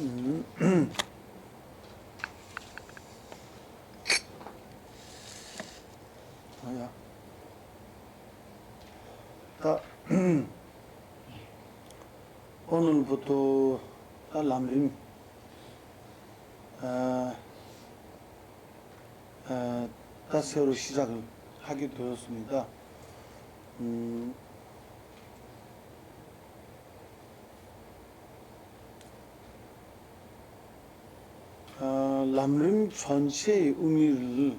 음. 뭐야? 다 오늘부터 람림 다 새로 시작을 하게 되었습니다. 람림 전체의 의미를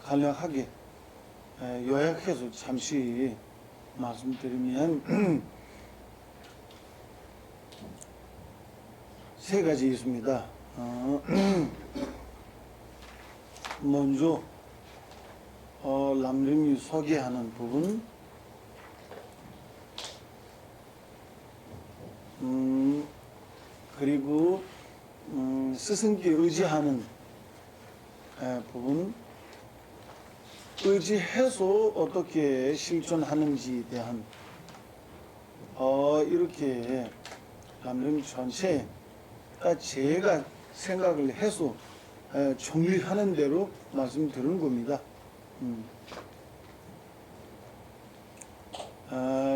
간략하게 요약해서 잠시 말씀드리면 세 가지 있습니다. 먼저 람림이 소개하는 부분, 그리고 스승께 의지하는 부분, 의지해서 어떻게 실천하는지에 대한 이렇게 람림 전체 제가 생각을 해서 정리하는 대로 말씀드리는 겁니다.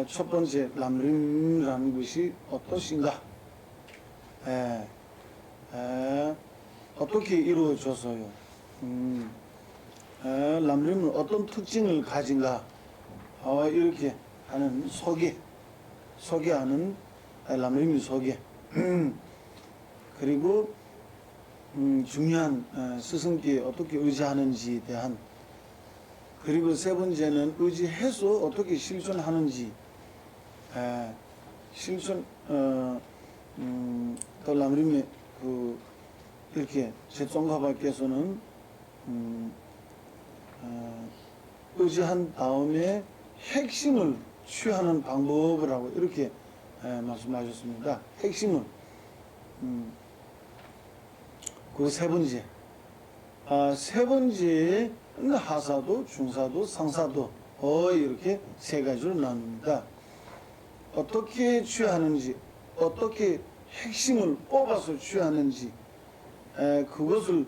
첫 번째, 람림이라는 것이 어떠신가? 어떻게 이루어져서요? 람림은 어떤 특징을 가진가? 이렇게 하는 소개하는 람림의 소개. 그리고 중요한 스승께 어떻게 의지하는지에 대한, 그리고 세 번째는 의지해서 어떻게 실천하는지, 또 람림의 이렇게 제종가밖에서는 의지한 다음에 핵심을 취하는 방법을 하고 이렇게 말씀하셨습니다. 핵심을. 그 세 번째. 세 번째는 하사도, 중사도, 상사도 이렇게 세 가지로 나눕니다. 어떻게 취하는지, 어떻게 핵심을 뽑아서 취하는지, 그것을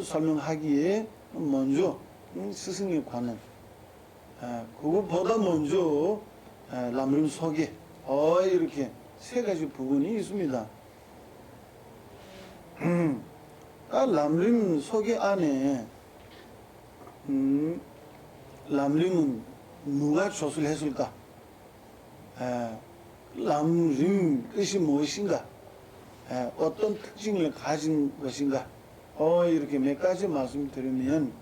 설명하기에 먼저 스승의 관은, 그것보다 먼저 람림 소개, 이렇게 세 가지 부분이 있습니다. 람림 소개 안에 람림은 누가 조술했을까? 람림 뜻이 무엇인가? 어떤 특징을 가진 것인가? 이렇게 몇 가지 말씀드리면,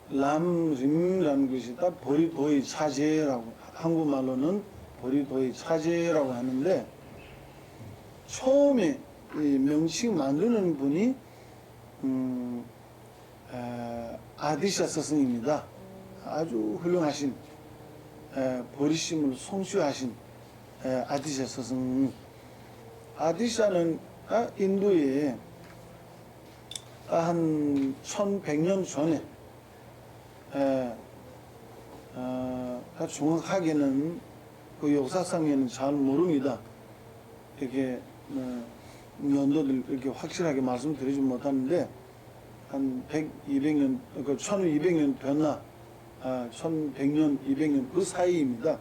람림이라는 것이 다 보리도의 차제라고, 한국말로는 보리도의 차제라고 하는데, 처음에 이 명칭 만드는 분이 아디샤 스승입니다. 아주 훌륭하신 보리심을 성취하신 아디샤 스승. 아디샤는 인도에 한 1100년 전에, 정확하게는 그 역사상에는 잘 모릅니다. 이렇게 연도들 이렇게 확실하게 말씀드리지 못하는데, 한 100, 200년, 1200년 됐나, 1100년, 200년 그 사이입니다.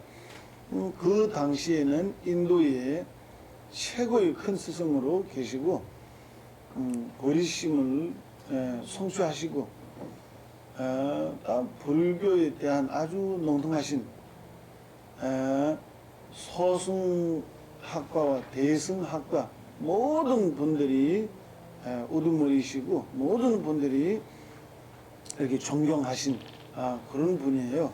그 당시에는 인도의 최고의 큰 스승으로 계시고, 보리심을 성취하시고, 불교에 대한 아주 농등하신 서승학과와 대승학과 모든 분들이 우두머리시고 모든 분들이 이렇게 존경하신 그런 분이에요.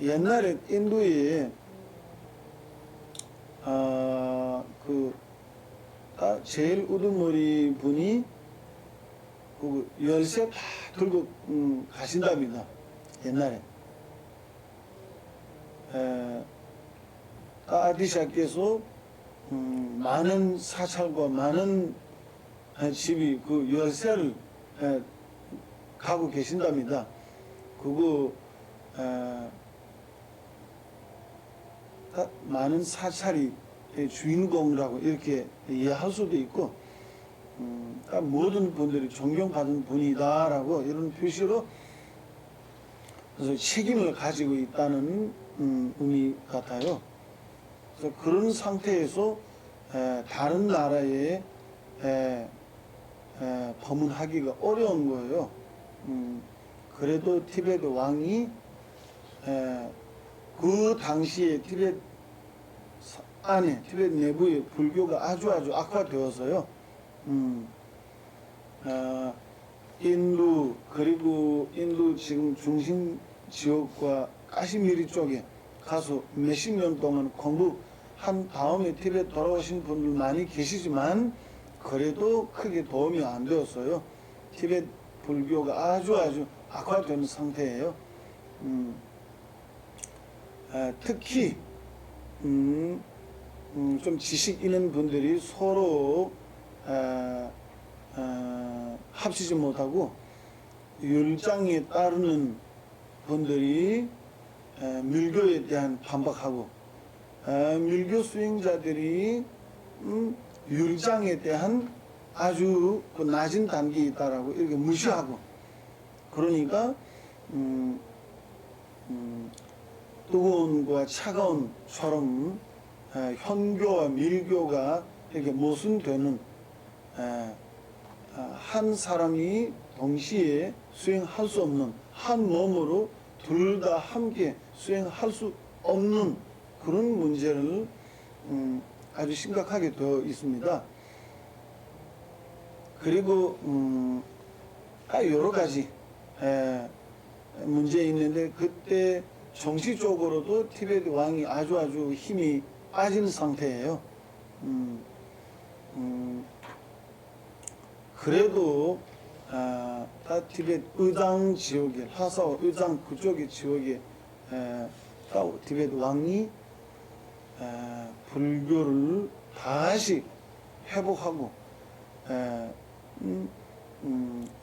옛날에 인도에 제일 우두머리 분이 그 열쇠 다 들고 가신답니다. 옛날에. 아디샤께서 많은 사찰과 많은 집이 그 열쇠를 가고 계신답니다. 그거 많은 사찰이 주인공이라고 이렇게 이해할 수도 있고, 모든 분들이 존경받은 분이다라고 이런 표시로 그래서 책임을 가지고 있다는 의미 같아요. 그래서 그런 상태에서 다른 나라에 방문하기가 어려운 거예요. 그래도 티베트 왕이 그 당시에 티베트 안에 티베트 내부의 불교가 아주 악화되어서요. 인도 그리고 인도 지금 중심 지역과 카시미르 쪽에 가서 몇십 년 동안 공부한 다음에 티베트 돌아오신 분들 많이 계시지만 그래도 크게 도움이 안 되었어요. 티베트 불교가 아주 악화된 상태예요. 특히 좀 지식 있는 분들이 서로 합치지 못하고 율장에 따르는 분들이 밀교에 대한 반박하고 밀교 수행자들이 율장에 대한 아주 낮은 단계에 있다라고 이렇게 무시하고 그러니까 뜨거운과 차가운처럼 현교와 밀교가 이렇게 모순되는 한 사람이 동시에 수행할 수 없는 한 몸으로 둘 다 함께 수행할 수 없는 그런 문제를 아주 심각하게 되어 있습니다. 그리고 여러 가지 문제 있는데 그때 정치적으로도 티베트 왕이 아주 힘이 빠진 상태예요. 그래도 티베트 의장 지역에 하사와 의장 그쪽의 지역에 티베트 왕이 불교를 다시 회복하고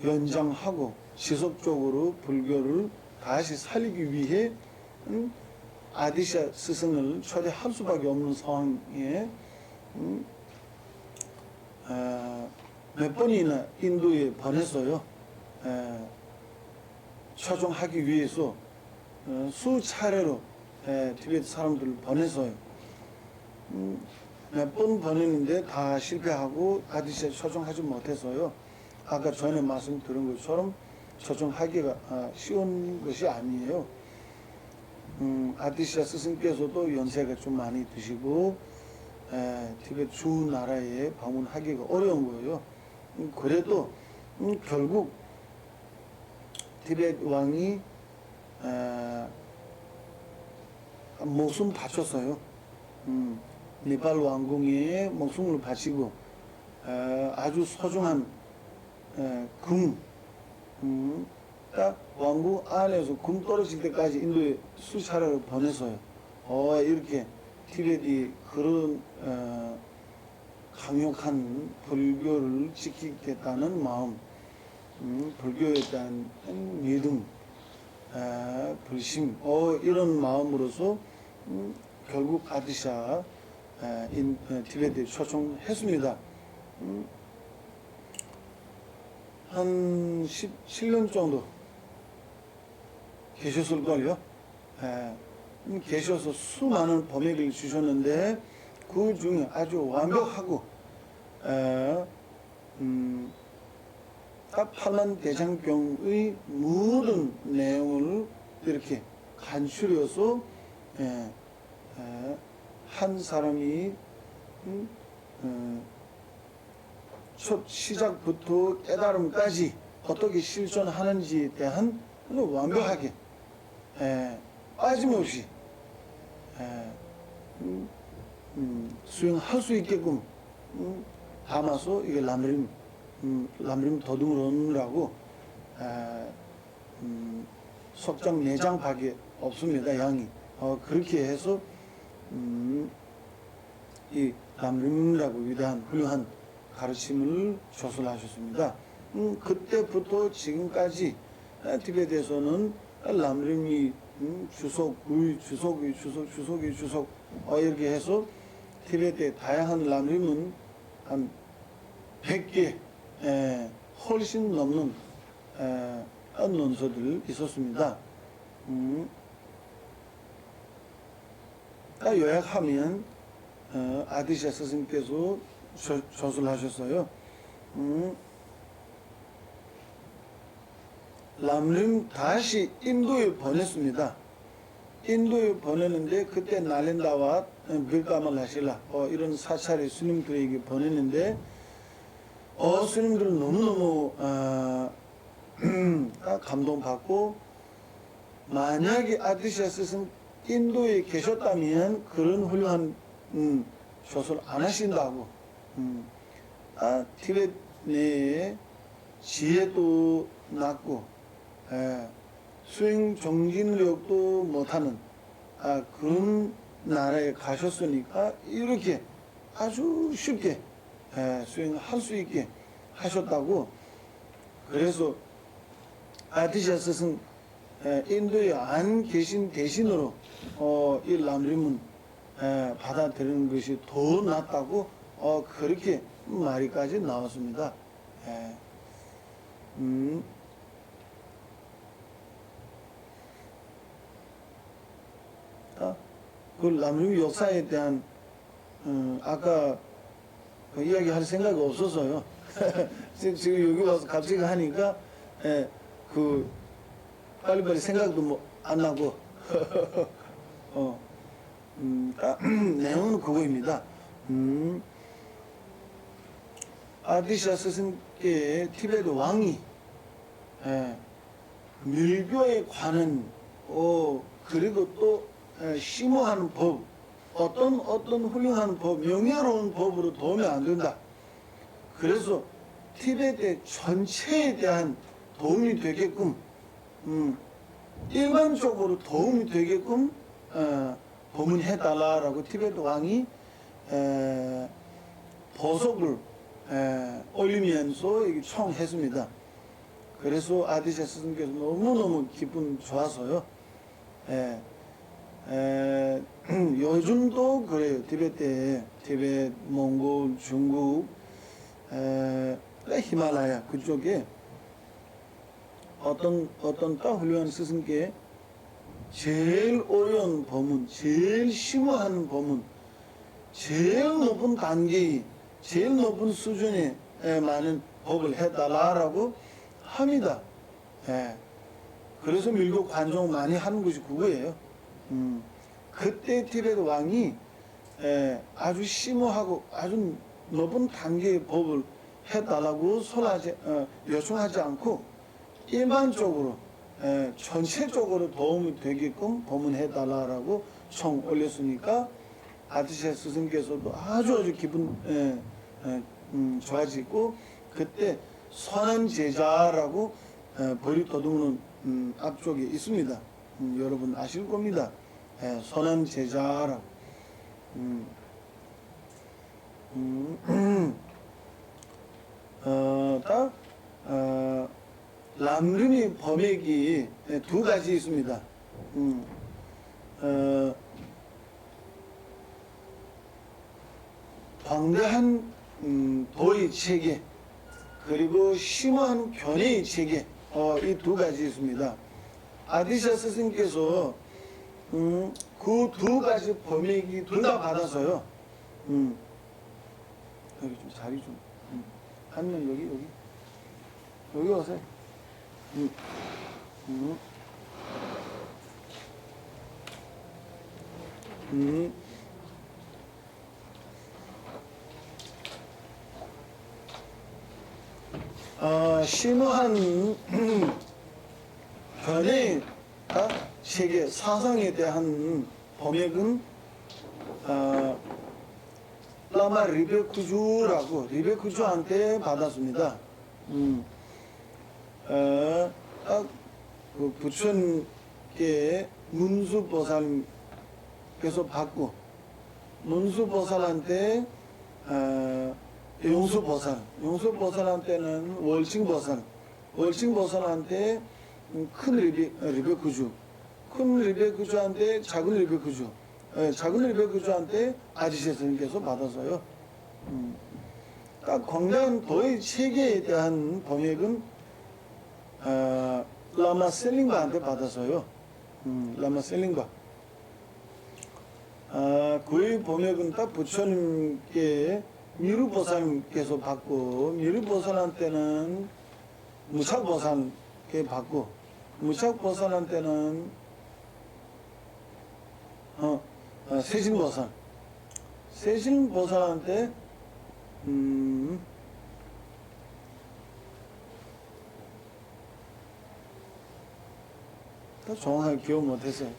연장하고 지속적으로 불교를 다시 살리기 위해 아디샤 스승을 초대할 수밖에 없는 상황에 몇 번이나 인도에 보냈어요. 초청하기 위해서 수차례로 티베트 사람들을 보냈어요. 몇 번 보냈는데 다 실패하고 아디샤에 초청하지 못해서요. 아까 전에 말씀드린 것처럼 초청하기가 쉬운 것이 아니에요. 아디샤 스승께서도 연세가 좀 많이 드시고 티베트 주 나라에 방문하기가 어려운 거예요. 그래도 결국 티베트 왕이 목숨 바쳤어요. 네팔 왕궁에 목숨을 바치고 아주 소중한 금 왕궁 안에서 금 떨어질 때까지 인도에 수차례를 보냈어요. 이렇게 티베트이 그런 강력한 불교를 지키겠다는 마음, 불교에 대한 믿음, 불심, 이런 마음으로서 결국 아디샤 티베트에 초청했습니다. 한 17년 정도 계셨을걸요. 계셔서 수많은 법맥을 주셨는데 그 중에 아주 완벽하고 팔만 대장경의 모든 내용을 이렇게 간추려서 한 사람이 첫 시작부터 깨달음까지 어떻게 실천하는지에 대한 완벽하게 빠짐없이 수행할 수 있게끔 담아서 이게 람림 도둑론이라고 속장 4장밖에 없습니다. 양이 그렇게 해서 이 람림이라고 위대한 훌륭한 가르침을 조설하셨습니다. 그때부터 지금까지 티베트에서는 람림이 주석, 구이, 주석이, 주석이, 주석, 이렇게 해서 티베트의 다양한 람림은 한 100개, 훨씬 넘는 논서들 있었습니다. 요약하면 아디샤 스승께서 저술하셨어요. 람림 다시 인도에 보냈습니다. 인도에 보내는데 그때 나렌다와 빌가말 하실라 이런 사찰의 스님들에게 보냈는데 스님들은 너무너무 감동받고, 만약에 아디샤 스승 인도에 계셨다면 그런 훌륭한 조술 안 하신다고, 티베트 내에 지혜도 낮고 수행 정진력도 못하는 그런 나라에 가셨으니까 이렇게 아주 쉽게 수행할 수 있게 하셨다고. 그래서 아디샤 스승 인도에 안 계신 대신으로 이 람림은 받아들이는 것이 더 낫다고 그렇게 말이까지 나왔습니다. 그 람림 역사에 대한 아까 그 이야기할 생각이 없어서요. 지금 여기 와서 갑자기 하니까 그 빨리빨리 생각도 뭐 안 나고 내용은 그거입니다. 아디샤 스승께 티베트 왕이 밀교에 관한 그리고 또 심오한 법, 어떤 훌륭한 법, 명예로운 법으로 도움이 안 된다. 그래서 티베트 전체에 대한 도움이 되게끔, 일반적으로 도움이 되게끔 법문해달라라고 티베트 왕이 보석을 올리면서 청했습니다. 그래서 아디샤 스승께서 너무너무 기분 좋아서요. 요즘도 그래요. 티베트, 몽골, 중국, 히말라야 그쪽에 어떤 훌륭한 스승께 제일 어려운 법문, 제일 심오한 법문, 제일 높은 단계의, 제일 높은 수준의 많은 법을 해달라라고 합니다. 그래서 밀교 관종 많이 하는 것이 그거예요. 그때 티베트 왕이 아주 심오하고 아주 높은 단계의 법을 해달라고 요청하지 않고 일반적으로 전체적으로 도움이 되게끔 법문해달라고 청 올렸으니까 아디샤 스승께서도 아주 기분 좋아지고, 그때 선한 제자라고 벌이 더듬는 앞쪽에 있습니다. 여러분 아실 겁니다. 선한 제자라고. 람림의 범액이 두 가지 있습니다. 광대한 도의 체계, 그리고 심오한 견해의 체계, 이 두 가지 있습니다. 아디샤 스승께서 그 두 가지 범액이 둘 다 받아서요. 여기 좀 자리 좀. 한명 여기 오세요. 심오한 견해 체계, 사상에 대한 범액은 라마 리베쿠주한테 받았습니다. 그 부처님께 문수보살께서 받고, 문수보살한테 용수보살한테는 월칭보살한테 큰 리베쿠주, 큰 리베크주한테 작은 리베크주, 작은 리베크주한테 아지세 스님께서 받아서요. 그러니까 광대한 도의 체계에 대한 범액은 라마 셀링바한테 받아서요. 라마 셀링바. 그의 범액은 딱 부처님께 미르보살님께서 받고, 미르보살한테는 무착보살께 받고, 무착보살한테는 세신보살, 세신보살한테 정확하게 기억 못했어요.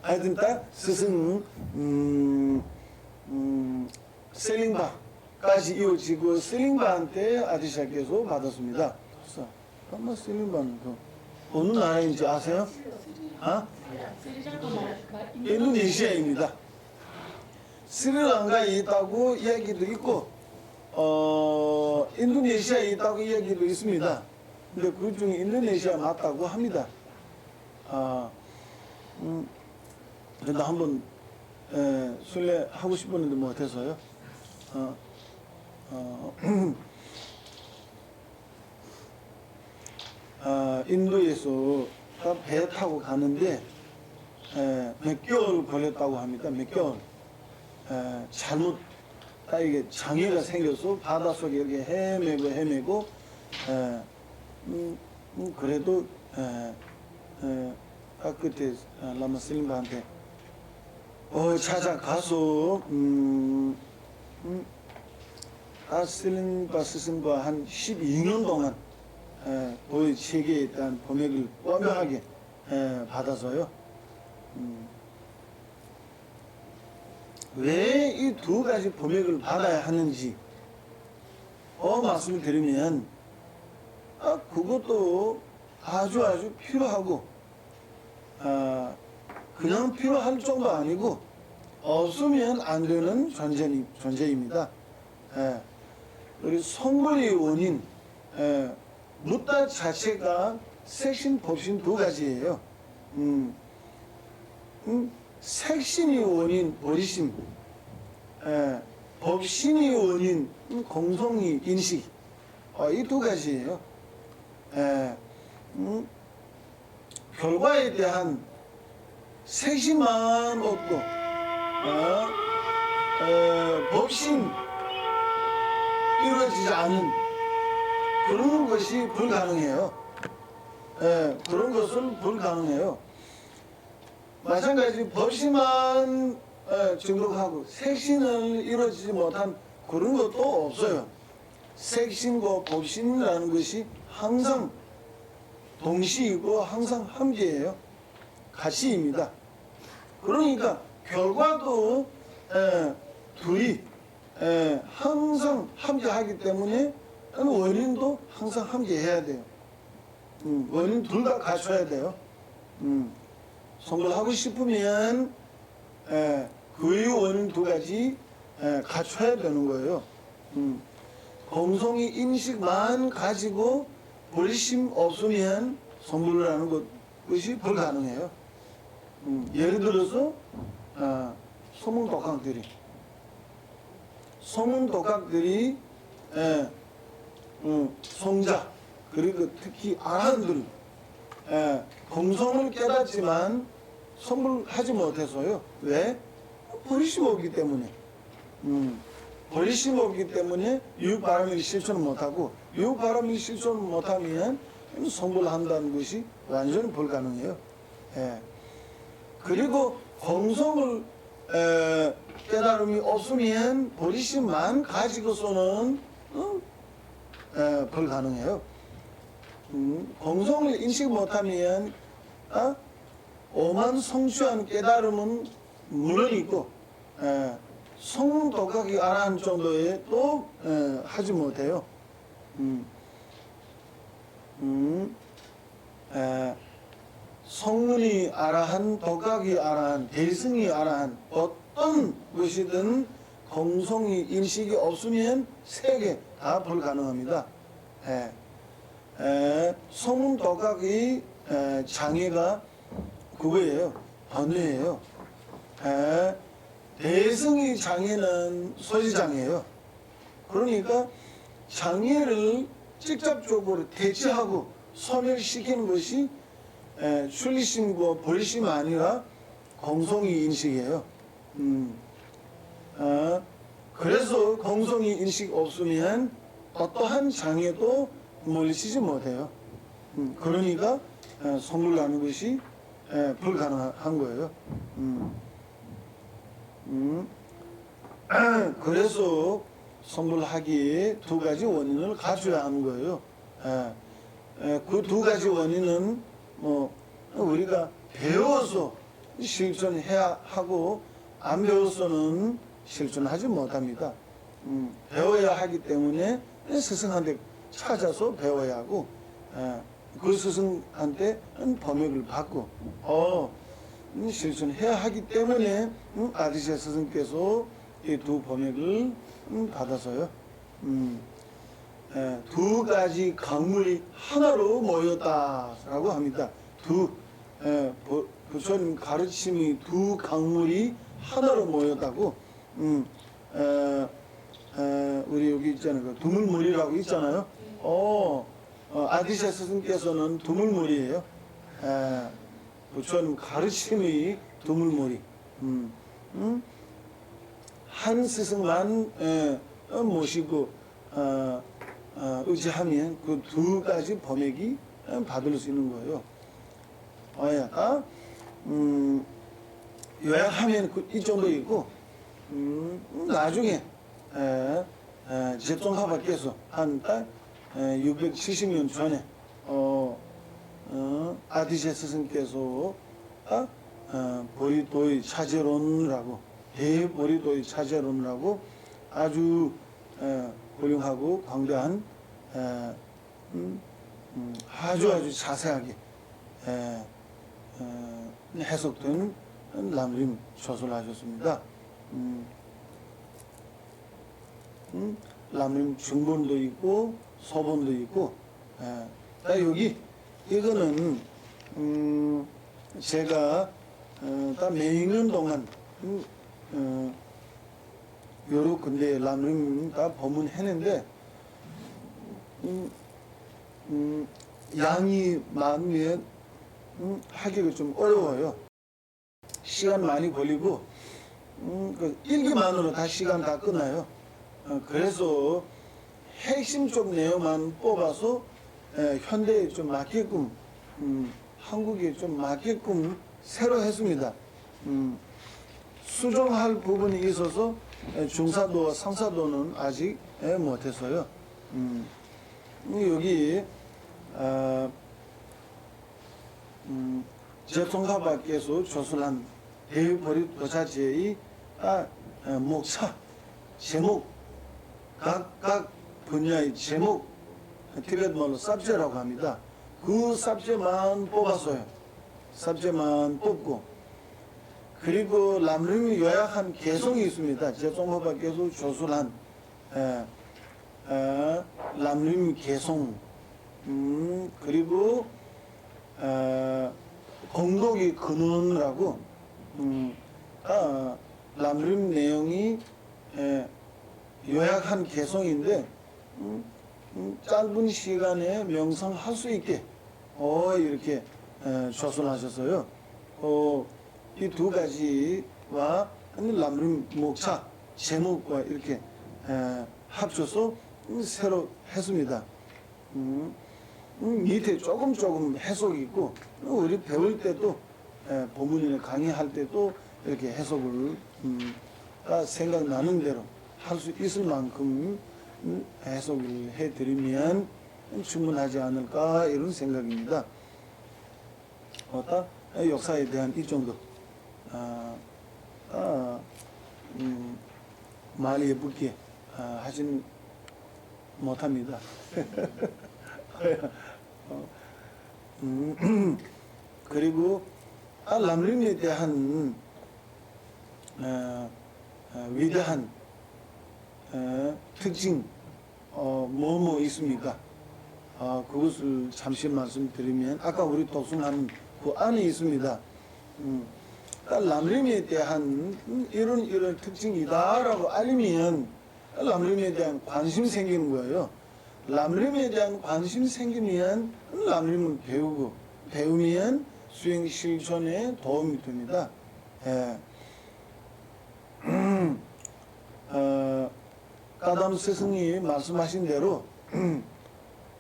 하여튼 딱 스승 셀링바까지 이어지고 셀링바한테 아디샤께서 받았습니다. 그래서 아마 셀링바는 어느 나라인지 아세요? 인도네시아입니다. 스리랑카에 있다고 이야기도 있고 인도네시아에 있다고 이야기도 있습니다. 근데 그 중에 인도네시아 맞다고 합니다. 근데 한번 순례하고 싶었는데 못해서요. 인도에서 배 타고 가는데 몇 개월 걸렸다고 합니다. 몇 개월. 잘못 이게 장애가 생겨서 바닷속에 이렇게 헤매고 그래도 그때 라마 스님한테 찾아가서 스님과 스승과 한 12년 동안 도의 체계에 대한 범액을 완벽하게 받아서요. 왜 이 두 가지 범액을 받아야 하는지 말씀을 드리면 그것도 아주 필요하고 그냥 필요할 정도 아니고 없으면 안 되는 존재입니다. 우리 성불의 원인 묻다 자체가 색신, 법신 두 가지예요. 색신이 원인 보리심, 법신이 원인 공성이 인식, 이 두 가지예요. 결과에 대한 색신만 없고 법신 이루어지지 않은 그런 것이 불가능해요. 그런 것은 불가능해요. 마찬가지 법신만 증득하고 색신을 이루어지지 못한 그런 것도 없어요. 색신과 법신이라는 것이 항상 동시이고 항상 함께예요. 같이입니다. 그러니까 결과도 둘이 항상 함께하기 때문에 원인도 항상 함께해야 돼요. 원인 둘 다 갖춰야 돼요. 성불하고 싶으면 그의 원인 두 가지 갖춰야 되는 거예요. 공성의 인식만 가지고 불심 없으면 성불을 하는 것이 불가능해요. 예를 들어서 소문독학들이 성자 그리고 특히 아한들 공성을 깨닫지만 성불하지 못해서요. 왜? 버리심 없기 때문에. 버리심 없기 때문에 유바람일 실천을 못하고 유바람일 실천을 못하면 성불한다는 것이 완전히 불가능해요. 그리고 공성을 깨달음이 없으면 버리심만 가지고서는 불가능해요. 공성을 인식 못하면 오만 성취한 깨달음은 물론 있고 성문독학이 아라한 정도에 또 하지 못해요. 성문이 아라한, 독학이 아라한, 대승이 아라한 어떤 것이든 공성이 인식이 없으면 세계 다 불가능합니다. 성문 독학의 장애가 그거예요. 번뇌예요. 대성의 장애는 소지장애예요. 그러니까 장애를 직접적으로 대체하고 소멸시키는 것이 출리심과 본심이 아니라 공성의 인식이에요. 그래서 공성의 인식 없으면 어떠한 장애도 물리치지 못해요. 그러니까 선물하는 것이 불가능한 거예요. 그래서 선물하기에 두 가지 원인을 갖춰야 하는 거예요. 그 두 가지 원인은 뭐 우리가 배워서 실천해야 하고 안 배워서는 실천하지 못합니다. 배워야 하기 때문에 스승한테 찾아서 배워야 하고 그 스승한테 법맥을 받고 실천해야 하기 때문에 아디세 스승께서 이 두 법맥을 받아서요. 두 가지 강물이 하나로 모였다라고 합니다. 부처님 가르침이 두 강물이 하나로 모였다고. 우리 여기 있잖아요. 그 두물물이라고 있잖아요. 아디세 스승께서는 두물물이에요. 부처님 가르침이 두물물이. 한 스승만 모시고 의지하면 그 두 가지 법맥이 받을 수 있는 거예요. 요약하면 이 정도 있고 나중에 제종하바께서 한 670년 전에 아디세 스승께서 보리도의 차제론이라고 대보리도의 차제론이라고 아주 훌륭하고 광대한 아주 자세하게 해석된 람림 조서를 하셨습니다. 람림 중본도 있고 서본도 있고 여기 이거는 제가 딱 몇 년 동안 여러 군데 람림 다 법문했는데 양이 많으면 하기가 좀 어려워요. 시간 많이 걸리고 그 일기만으로 다 시간 다 끝나요. 그래서 핵심 쪽 내용만 뽑아서 현대에 좀 맞게끔 한국에 좀 맞게끔 새로 했습니다. 수정할 부분이 있어서 중사도와 상사도는 아직 못했어요. 여기 제통가밖에서 조선한 대보리 도자재의 목차 제목 각 분야의 제목 티베트말로 삽제라고 합니다. 그 삽제만 뽑았어요. 삽제만 뽑고 그리고 람림이 요약한 개성이 있습니다. 제통가밖에서 조선한 람림 개성 그리고 공독의 근원이라고 람림 내용이 요약한 개성인데 짧은 시간에 명상할 수 있게 이렇게 조선하셨어요. 이 두 가지와 람림 목차 제목과 이렇게 합쳐서 새로 했습니다. 밑에 조금 해석이 있고 우리 배울 때도 법문이나 강의할 때도 이렇게 해석을 생각나는 대로 할 수 있을 만큼 해석을 해드리면 충분하지 않을까 이런 생각입니다. 역사에 대한 이 정도 말 예쁘게 하진 못합니다. 그리고 람림에 대한 위대한 특징 뭐뭐 있습니까? 그것을 잠시 말씀드리면 아까 우리 독송한 그 안에 있습니다. 그러니까 람림에 대한 이런 특징이다라고 알리면 람림에 대한 관심 생기는 거예요. 람림에 대한 관심 생기면 람림을 배우면 수행 실천에 도움이 됩니다. 예. 까담 스승이 말씀하신 대로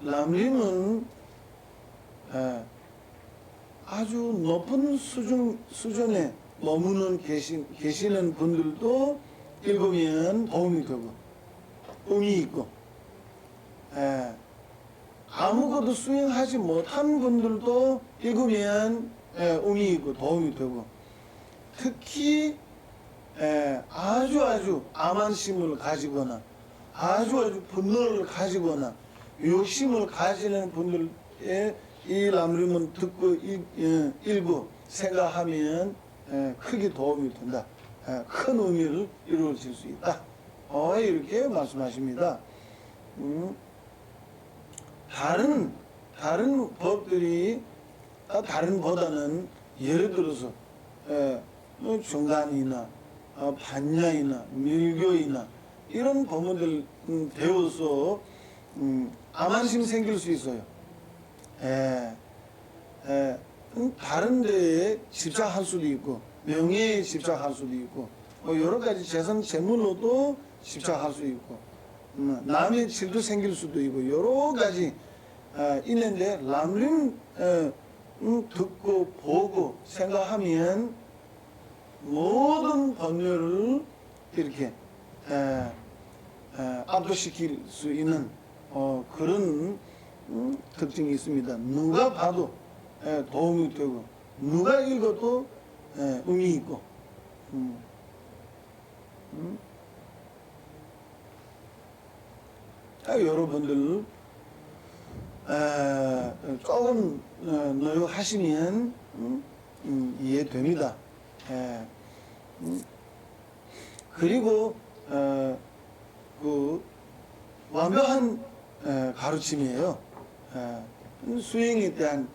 람림은 아주 높은 수준에 머무는 계시는 분들도 읽으면 도움이 되고 의미 있고, 아무것도 수행하지 못한 분들도 읽으면 의미 있고 도움이 되고, 특히 아주 암만심을 가지거나 아주 분노를 가지거나 욕심을 가지는 분들의 이 람림은 듣고 읽고 생각하면 크게 도움이 된다. 큰 의미를 이루어질 수 있다. 이렇게 말씀하십니다. 다른 법들이 다른 보다는 예를 들어서 중간이나 반야이나 밀교이나 이런 법문들 배워서 암만심 생길 수 있어요. 다른 데에 집착할 수도 있고 명예에 집착할 수도 있고 여러 가지 재산 재물로도 집착할 수 있고 남의 질도 생길 수도 있고 여러 가지 있는데 람림 듣고 보고 생각하면 모든 법률을 이렇게 압도시킬 수 있는 그런 특징이 있습니다. 누가 봐도 도움이 되고 누가 읽어도 의미 있고 여러분들 조금 노력하시면 이해됩니다. 그리고 그 완벽한 가르침이에요. 수행에 대한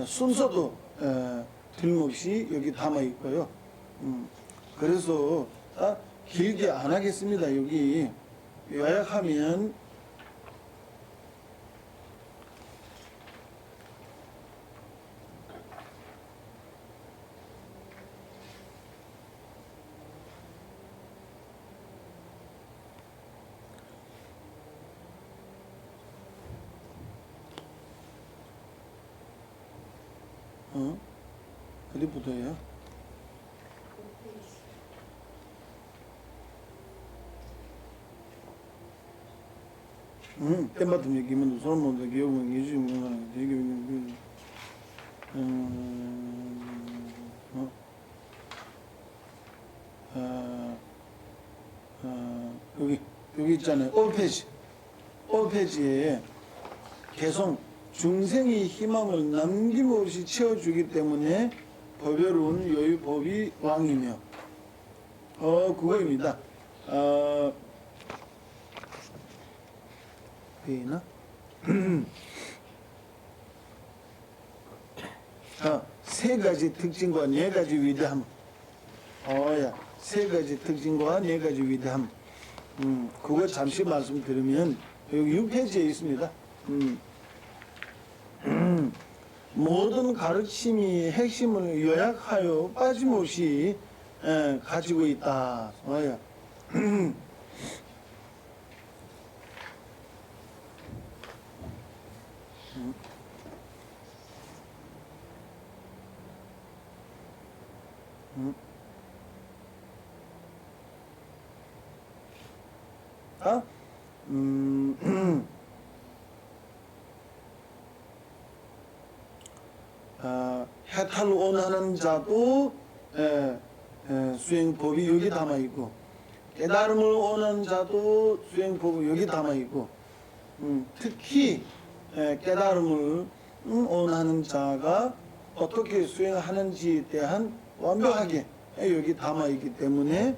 순서도 틀림없이 여기 담아 있고요. 그래서 길게 안 하겠습니다. 여기 요약하면 어디부터예요? 땜받은 얘기면 소름 못 기억은 예주는 거는 되게 여기 있잖아요. 5페이지에 개성 중생의 희망을 남김없이 채워주기 때문에 법요로운 여유법이 왕이며 그거입니다. 보이나? 세 가지 특징과 네 가지 위대함. 세 가지 특징과 네 가지 위대함. 그거 잠시 말씀드리면 여기 6페이지에 있습니다. 모든 가르침이 핵심을 요약하여 빠짐없이 가지고 있다. 해탈을 원하는 자도 수행법이 여기 담아 있고, 깨달음을 원하는 자도 수행법이 여기 담아 있고, 특히 깨달음을 원하는 자가 어떻게 수행하는지에 대한 완벽하게 여기 담아 있기 때문에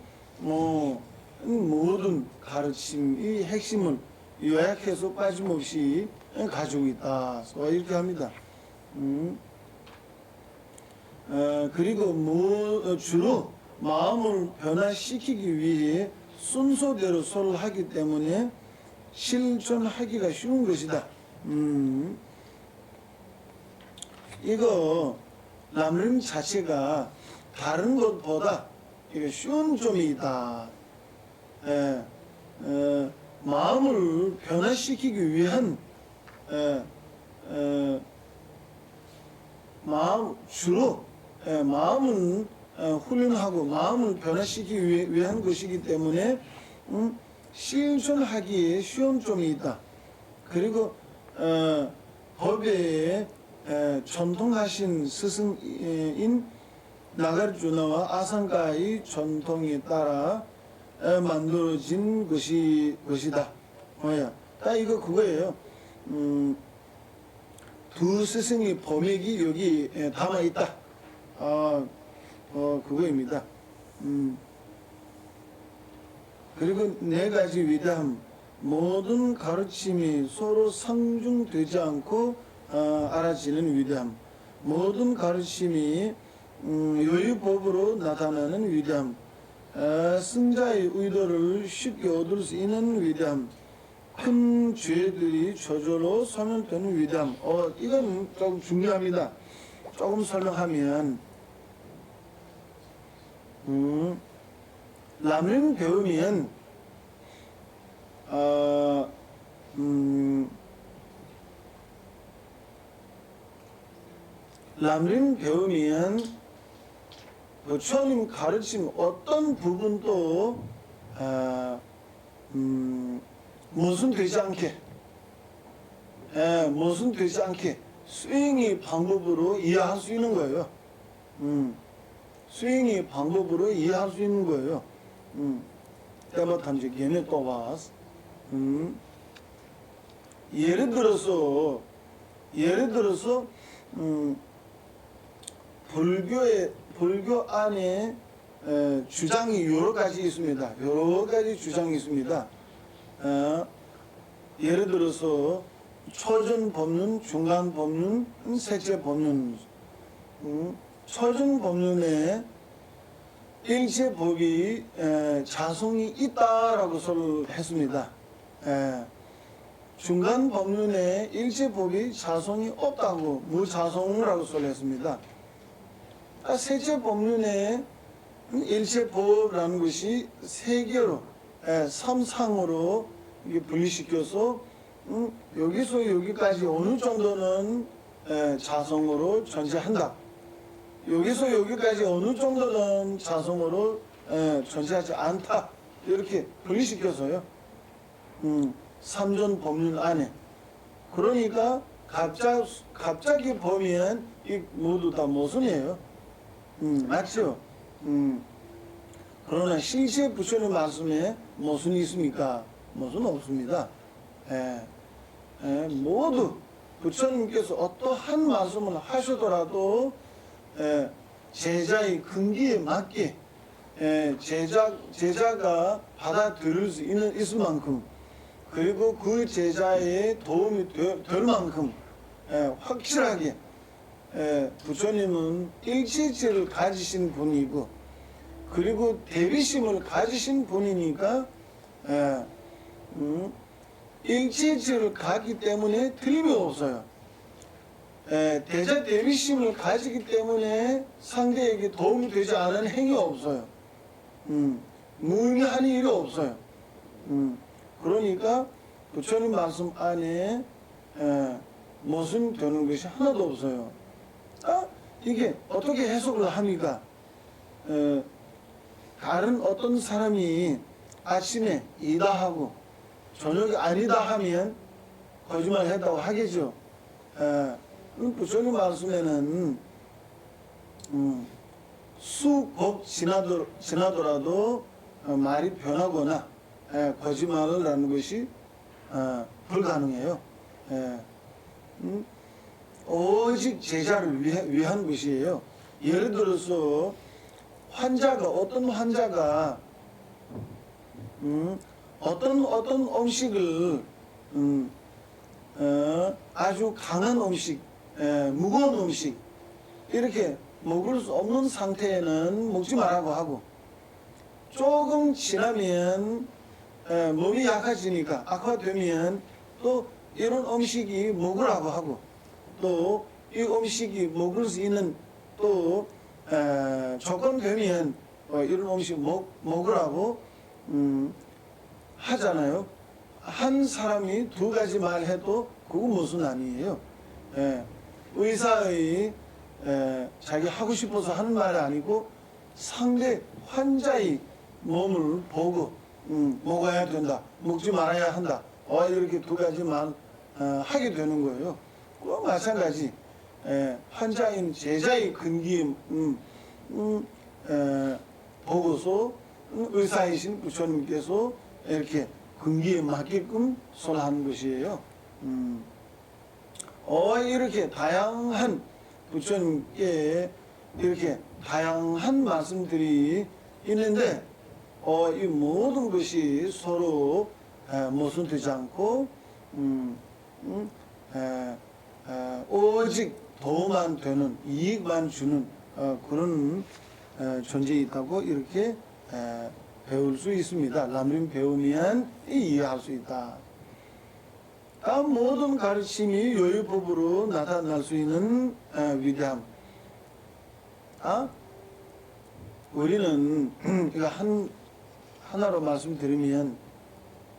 모든 가르침의 핵심을 요약해서 빠짐없이 가지고 있다. 이렇게 합니다. 그리고 주로 마음을 변화시키기 위해 순서대로 설을 하기 때문에 실천하기가 쉬운 것이다. 이거 람림 자체가 다른 것보다 이게 쉬운 점이 있다. 마음을 변화시키기 위한 주로 마음은 훈련하고 마음을 변화시키기 위한 것이기 때문에 실천하기에 쉬운 점이 있다. 그리고 법에 전통하신 스승인 나가르주나와 아상가의 전통에 따라 만들어진 것이다. 이거 그거예요. 두 스승의 범액이 여기 담아 있다. 그거입니다. 그리고 네 가지 위대함, 모든 가르침이 서로 상중되지 않고 알아지는 위대함, 모든 가르침이 요유법으로 나타나는 위대함, 승자의 의도를 쉽게 얻을 수 있는 위대함, 큰 죄들이 저절로 소멸되는 위대함. 이건 조금 중요합니다. 조금 설명하면 람림 배우면 람림 배우면 부처님 가르침 어떤 부분도 모순되지 않게 스윙의 방법으로 이해할 수 있는 거예요. 스윙의 방법으로 이해할 수 있는 거예요. 때마탐지 걔네 또 봤어. 예를 들어서 불교 안에 주장이 여러 가지 있습니다. 여러 가지 주장이 있습니다. 예를 들어서 초전 법륜, 중간 법륜, 셋째 법륜. 초전 법륜에 일체 법이 자성이 있다라고 설했습니다. 중간 법륜에 일체 법이 자성이 없다고 무자성이라고 설했습니다. 셋째 법륜에 일체 법이라는 것이 세 개로 삼상으로 분리시켜서 여기서 여기까지 어느 정도는 자성으로 존재한다. 여기서 여기까지 어느 정도는 자성으로 존재하지 않다. 이렇게 분리시켜서요. 삼존 법륜 안에. 그러니까 갑자기 보면 이 모두 다 모순이에요. 맞죠? 그러나 실제 부처님 말씀에 모순이 있습니까? 모순 없습니다. 모두 부처님께서 어떠한 말씀을 하시더라도 제자의 근기에 맞게 제자가 받아들일 수 있을 만큼, 그리고 그 제자의 도움이 될 만큼 확실하게 부처님은 일체제를 가지신 분이고, 그리고 대비심을 가지신 분이니까 일체제를 가기 때문에 틀림이 없어요. 대자 대비심을 가지기 때문에 상대에게 도움이 되지 않은 행위 없어요. 무의미한 일이 없어요. 그러니까 부처님 말씀 안에 모순되는 것이 하나도 없어요. 이게 어떻게 해석을 합니까? 다른 어떤 사람이 아침에 이다 하고 저녁에 아니다 하면 거짓말 했다고 하겠죠. 부처님 말씀에는 수법 지나더라도 말이 변하거나 거짓말을 하는 것이 불가능해요. 오직 제자를 위한 것이에요. 예를 들어서 어떤 환자가 어떤 음식을 아주 강한 음식, 무거운 음식 이렇게 먹을 수 없는 상태에는 먹지 말라고 하고, 조금 지나면 몸이 약해지니까 악화되면 또 이런 음식이 먹으라고 하고, 또 이 음식이 먹을 수 있는 또 조건 되면 이런 음식 먹으라고 하잖아요. 한 사람이 두 가지 말해도 그건 무슨 아니에요. 의사의 자기 하고 싶어서 하는 말이 아니고 상대 환자의 몸을 보고 먹어야 된다, 먹지 말아야 한다, 이렇게 두 가지 말 하게 되는 거예요. 그와 마찬가지 환자인 제자의 근기 보고서 의사이신 부처님께서 이렇게 근기에 맞게끔 설하는 것이에요. 이렇게 다양한 부처님께 이렇게 다양한 말씀들이 있는데 이 모든 것이 서로 모순되지 않고 오직 도만 되는, 이익만 주는 그런 존재에 있다고 이렇게 배울 수 있습니다. 람림 배우면 이해할 수 있다. 다음 모든 가르침이 요율법으로 나타날 수 있는 위대함. 우리는 이거 하나로 말씀드리면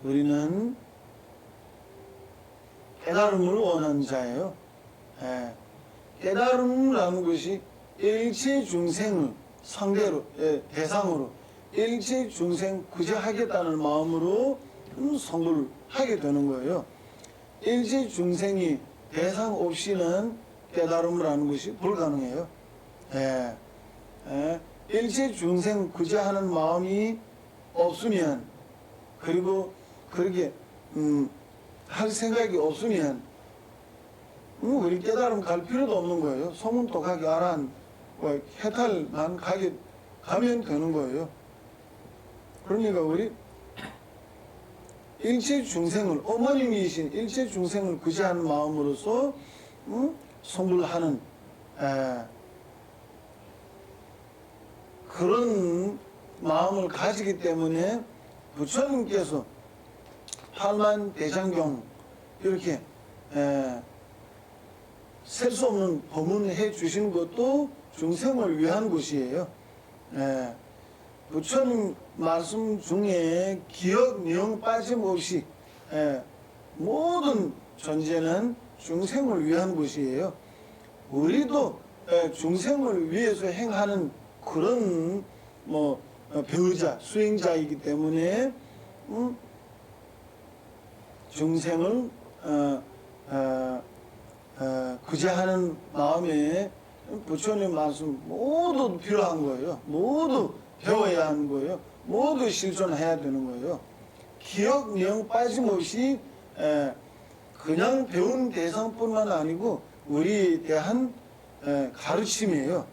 우리는 깨달음을 원하는 자예요. 깨달음이라는 것이 일체 중생을 상대로, 대상으로 일체 중생 구제하겠다는 마음으로 성불을 하게 되는 거예요. 일체 중생이 대상 없이는 깨달음이라는 것이 불가능해요. 일체 중생 구제하는 마음이 없으면, 그리고 그렇게 할 생각이 없으면 우리 깨달음 갈 필요도 없는 거예요. 소문 똑하게 알아, 해탈만 가면 되는 거예요. 그러니까 우리 일체 중생을, 어머님이신 일체 중생을 구제하는 마음으로서 성불하는 그런 마음을 가지기 때문에 부처님께서 팔만대장경 이렇게 셀 수 없는 법문해 주신 것도 중생을 위한 것이에요. 부처님 말씀 중에 기억, 영 빠짐없이 모든 존재는 중생을 위한 것이에요. 우리도 중생을 위해서 행하는 그런 배우자, 수행자이기 때문에 중생을 구제하는 마음에 부처님 말씀 모두 필요한 거예요. 모두 배워야 하는 거예요. 모두 실천해야 되는 거예요. 기억, 영 빠짐없이 그냥 배운 대상뿐만 아니고 우리에 대한 가르침이에요.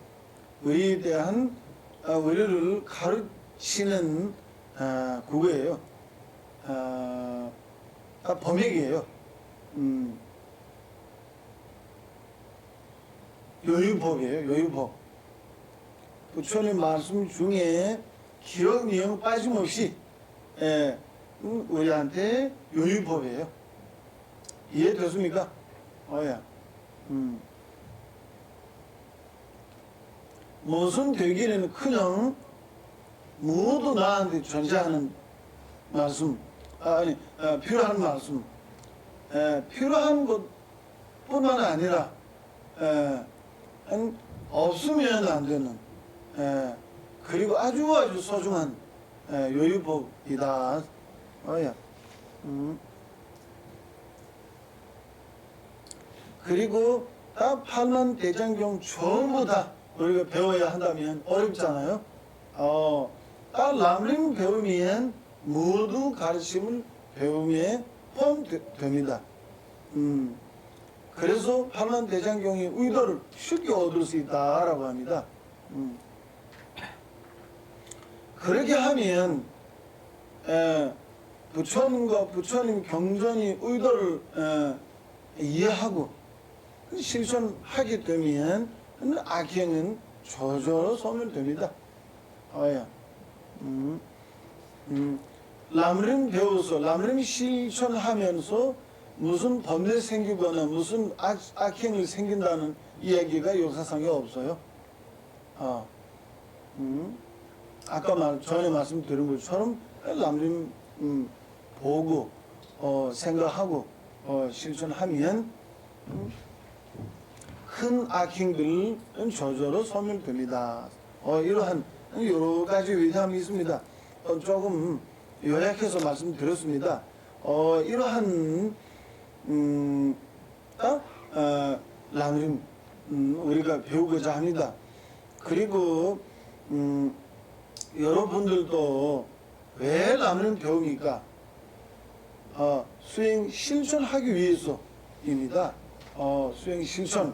우리에 대한 우리를 가르치는 그거예요. 범액이에요. 요율법이에요. 요율법. 부처님 말씀 중에 기억, 영 빠짐없이 우리한테 요율법이에요. 이해됐습니까? 무슨 되기는 그냥 모두 나한테 존재하는 말씀, 필요한 말씀, 필요한 것뿐만 아니라 없으면 안 되는, 그리고 아주 소중한 요율법이다. 그리고 다 팔만대장경 전부 다 우리가 배워야 한다면 어렵잖아요. 다 람림 배우면 모두 가르침을 배움에 포함됩니다. 그래서 팔만대장경의 의도를 쉽게 얻을 수 있다라고 합니다. 그렇게 하면 부처님과 부처님 경전의 의도를 이해하고 실천하게 되면 악행은 저절로 소멸됩니다. 람림 배워서 람림 실천하면서 무슨 범죄 생기거나 무슨 악행이 생긴다는 이야기가 역사상에 없어요. 아까 전에 말씀드린 것처럼 람림 보고 생각하고 실천하면 큰 악행들은 저절로 소멸됩니다. 이러한 여러 가지 위담이 있습니다. 조금 요약해서 말씀드렸습니다. 이러한 람림 우리가 배우고자 합니다. 그리고 여러분들도 왜 람림 배웁니까? 수행 실천하기 위해서입니다. 수행 실천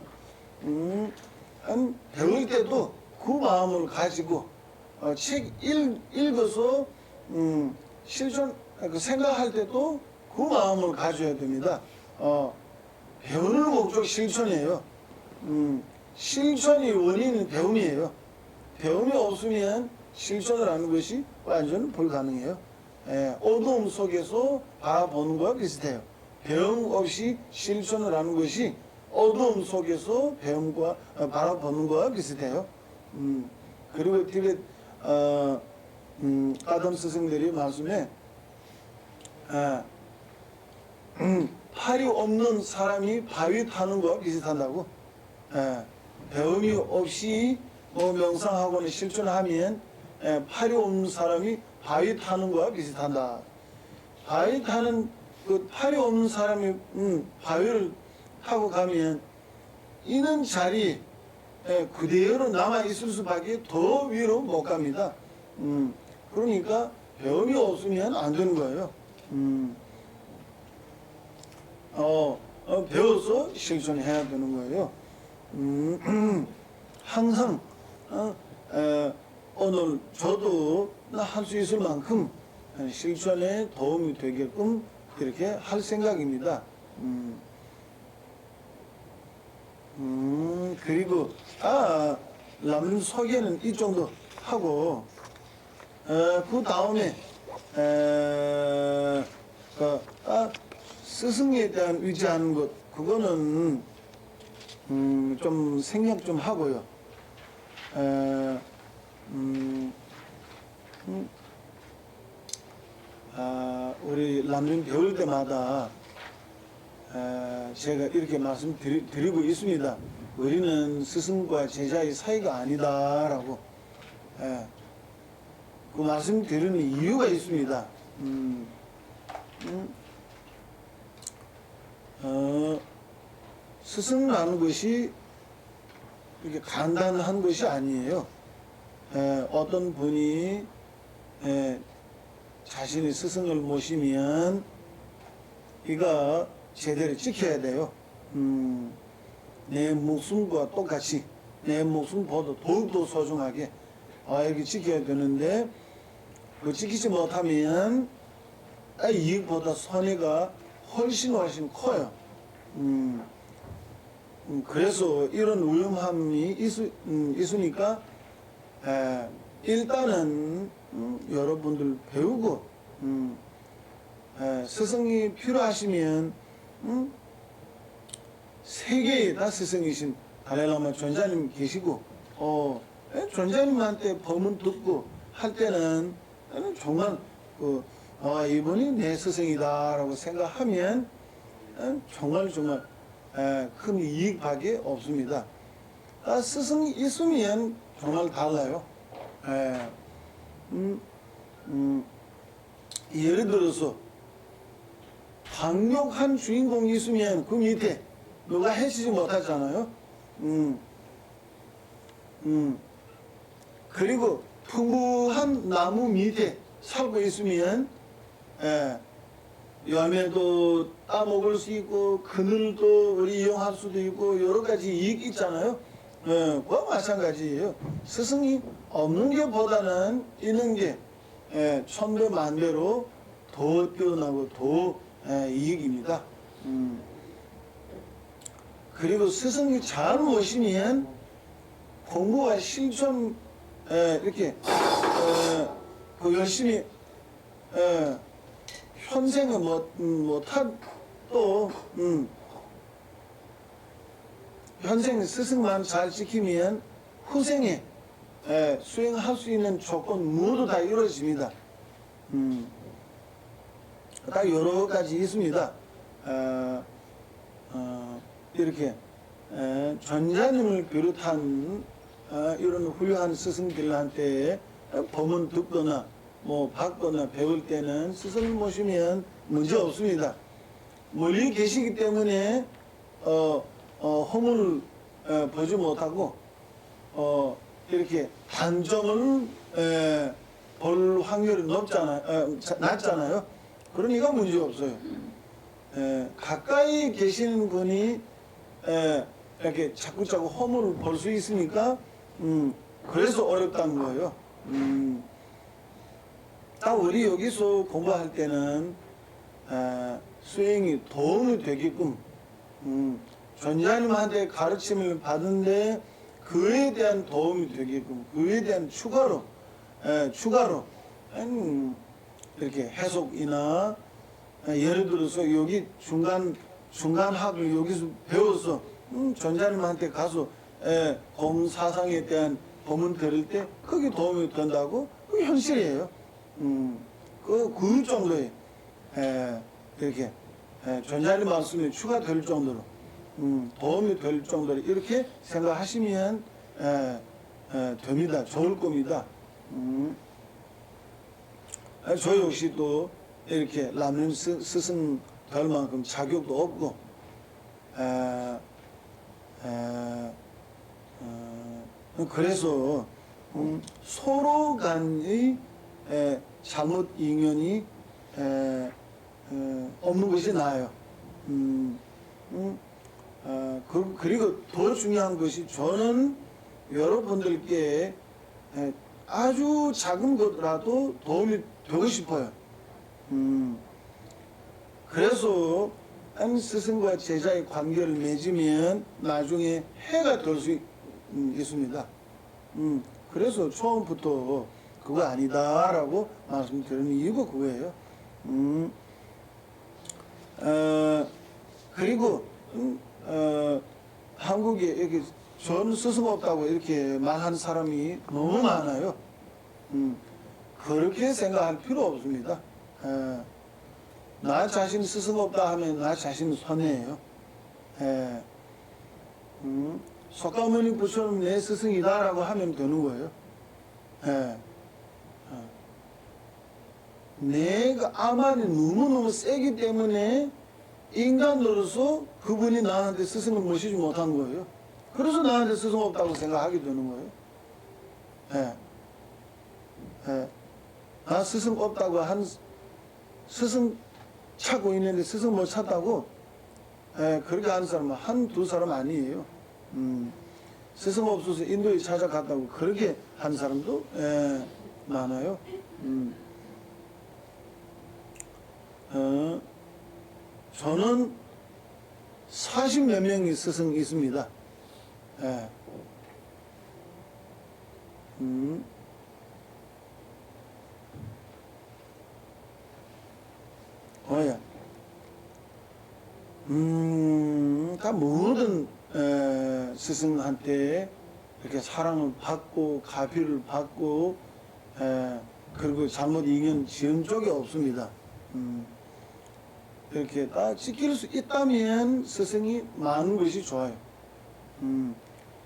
배울 때도 그 마음을 가지고 책 읽어서 실천 생각할 때도 그 마음을 가져야 됩니다. 배우는 목적 실천이에요. 실천이 원인은 배움이에요. 배움이 없으면 실천을 하는 것이 완전 불가능해요. 어두움 속에서 바라보는 것과 비슷해요. 배움 없이 실천을 하는 것이 어두움 속에서 배움과 바라보는 것과 비슷해요. 그리고 티벳 가담 스승들이 말씀에 팔이 없는 사람이 바위 타는 것과 비슷한다고. 배움이 없이 명상하거나 실천하면 팔이 없는 사람이 바위 타는 것과 비슷한다. 바위 타는 그 팔이 없는 사람이 바위를 타고 가면 있는 자리 그대로 남아 있을 수밖에 더 위로 못 갑니다. 그러니까 배움이 없으면 안 되는 거예요. 배워서 실천해야 되는 거예요. 항상 오늘 저도 할 수 있을 만큼 실천에 도움이 되게끔 이렇게 할 생각입니다. 그리고 람림 소개는 이 정도 하고 그 다음에 스승에 대한 의지하는 것 그거는 좀 생략 좀 하고요. 우리 람림 배울 때마다 제가 이렇게 말씀드리고 있습니다. 우리는 스승과 제자의 사이가 아니다라고 그 말씀드리는 이유가 있습니다. 스승이라는 것이 이렇게 간단한 것이 아니에요. 어떤 분이 자신의 스승을 모시면 이가 제대로 지켜야 돼요. 내 목숨과 똑같이 내 목숨보다 더욱더 소중하게 이렇게 지켜야 되는데 그 지키지 못하면 이익보다 손해가 훨씬 커요. 그래서 이런 위험함이 있으니까 일단은 여러분들 배우고 스승이 필요하시면 세계에 다 스승이신 달라이라마 존자님 계시고 존자님한테 법문 듣고 할 때는 정말 이분이 내 스승이다라고 생각하면 정말 큰 이익밖에 없습니다. 스승이 있으면 정말 달라요. 예를 들어서 강력한 주인공이 있으면 그 밑에 누가 해치지 못하잖아요. 그리고 풍부한 나무 밑에 살고 있으면 열매도 따먹을 수 있고 그늘도 우리 이용할 수도 있고 여러 가지 이익이 있잖아요. 그와 마찬가지예요. 스승이 없는 게 보다는 있는 게 천배 만배로 더 뛰어나고 더 이익입니다. 그리고 스승이 잘 모시면 공부와 실천 이렇게 그 열심히 현생은 못한 또 현생 스승만 잘 지키면 후생에 수행할 수 있는 조건 모두 다 이루어집니다. 다 여러 가지 있습니다. 이렇게 전자님을 비롯한 이런 훌륭한 스승들한테 법문 듣거나 받거나 배울 때는 스승을 모시면 문제 없습니다. 멀리 계시기 때문에 허물을 보지 못하고 이렇게 단점을 볼 확률이 낮잖아요. 그러니까 문제 없어요. 가까이 계시는 분이 이렇게 자꾸 허물을 볼 수 있으니까 그래서 어렵다는 거예요. 딱 우리 여기서 공부할 때는 수행이 도움이 되게끔 전자님한테 가르침을 받는데 그에 대한 도움이 되게끔 그에 대한 추가로 이렇게 해석이나 예를 들어서 여기 중간학을 여기서 배워서 전자님한테 가서 공사상에 대한 법문 들을 때 그게 도움이 된다고 그게 현실이에요. 그 정도에 이렇게 전자님 말씀이 추가될 정도로 도움이 될 정도로 이렇게 생각하시면 됩니다. 좋을 겁니다. 저 역시도 이렇게 남는 스승 될 만큼 자격도 없고 그래서 서로 간의 잘못 인연이 없는 것이 나아요. 그리고 더 중요한 것이 저는 여러분들께 아주 작은 것이라도 도움이 되고 싶어요. 그래서 한 스승과 제자의 관계를 맺으면 나중에 해가 될 수 있습니다. 그래서 처음부터 그거 아니다라고 말씀드리는 이유가 그거예요. 그리고 한국에 이렇게 저는 스승 없다고 이렇게 말하는 사람이 너무 많아요. 그렇게 생각할 필요 없습니다. 나 자신 스승 없다 하면 나 자신은 손해예요. 석가모니 부처는 내 스승이다라고 하면 되는 거예요. 내가 아만이 너무너무 세기 때문에 인간으로서 그분이 나한테 스승을 모시지 못한 거예요. 그래서 나한테 스승 없다고 생각하게 되는 거예요. 나 스승 없다고 스승 찾고 있는데 스승 못 찾다고 그렇게 하는 사람은 한두 사람 아니에요. 스승 없어서 인도에 찾아갔다고 그렇게 한 사람도 많아요. 저는 40몇 명의 스승이 있습니다. 다 모든 스승한테 이렇게 사랑을 받고 가비를 받고 그리고 잘못 인연 지은 적이 없습니다. 이렇게 다 지킬 수 있다면 스승이 많은 것이 좋아요.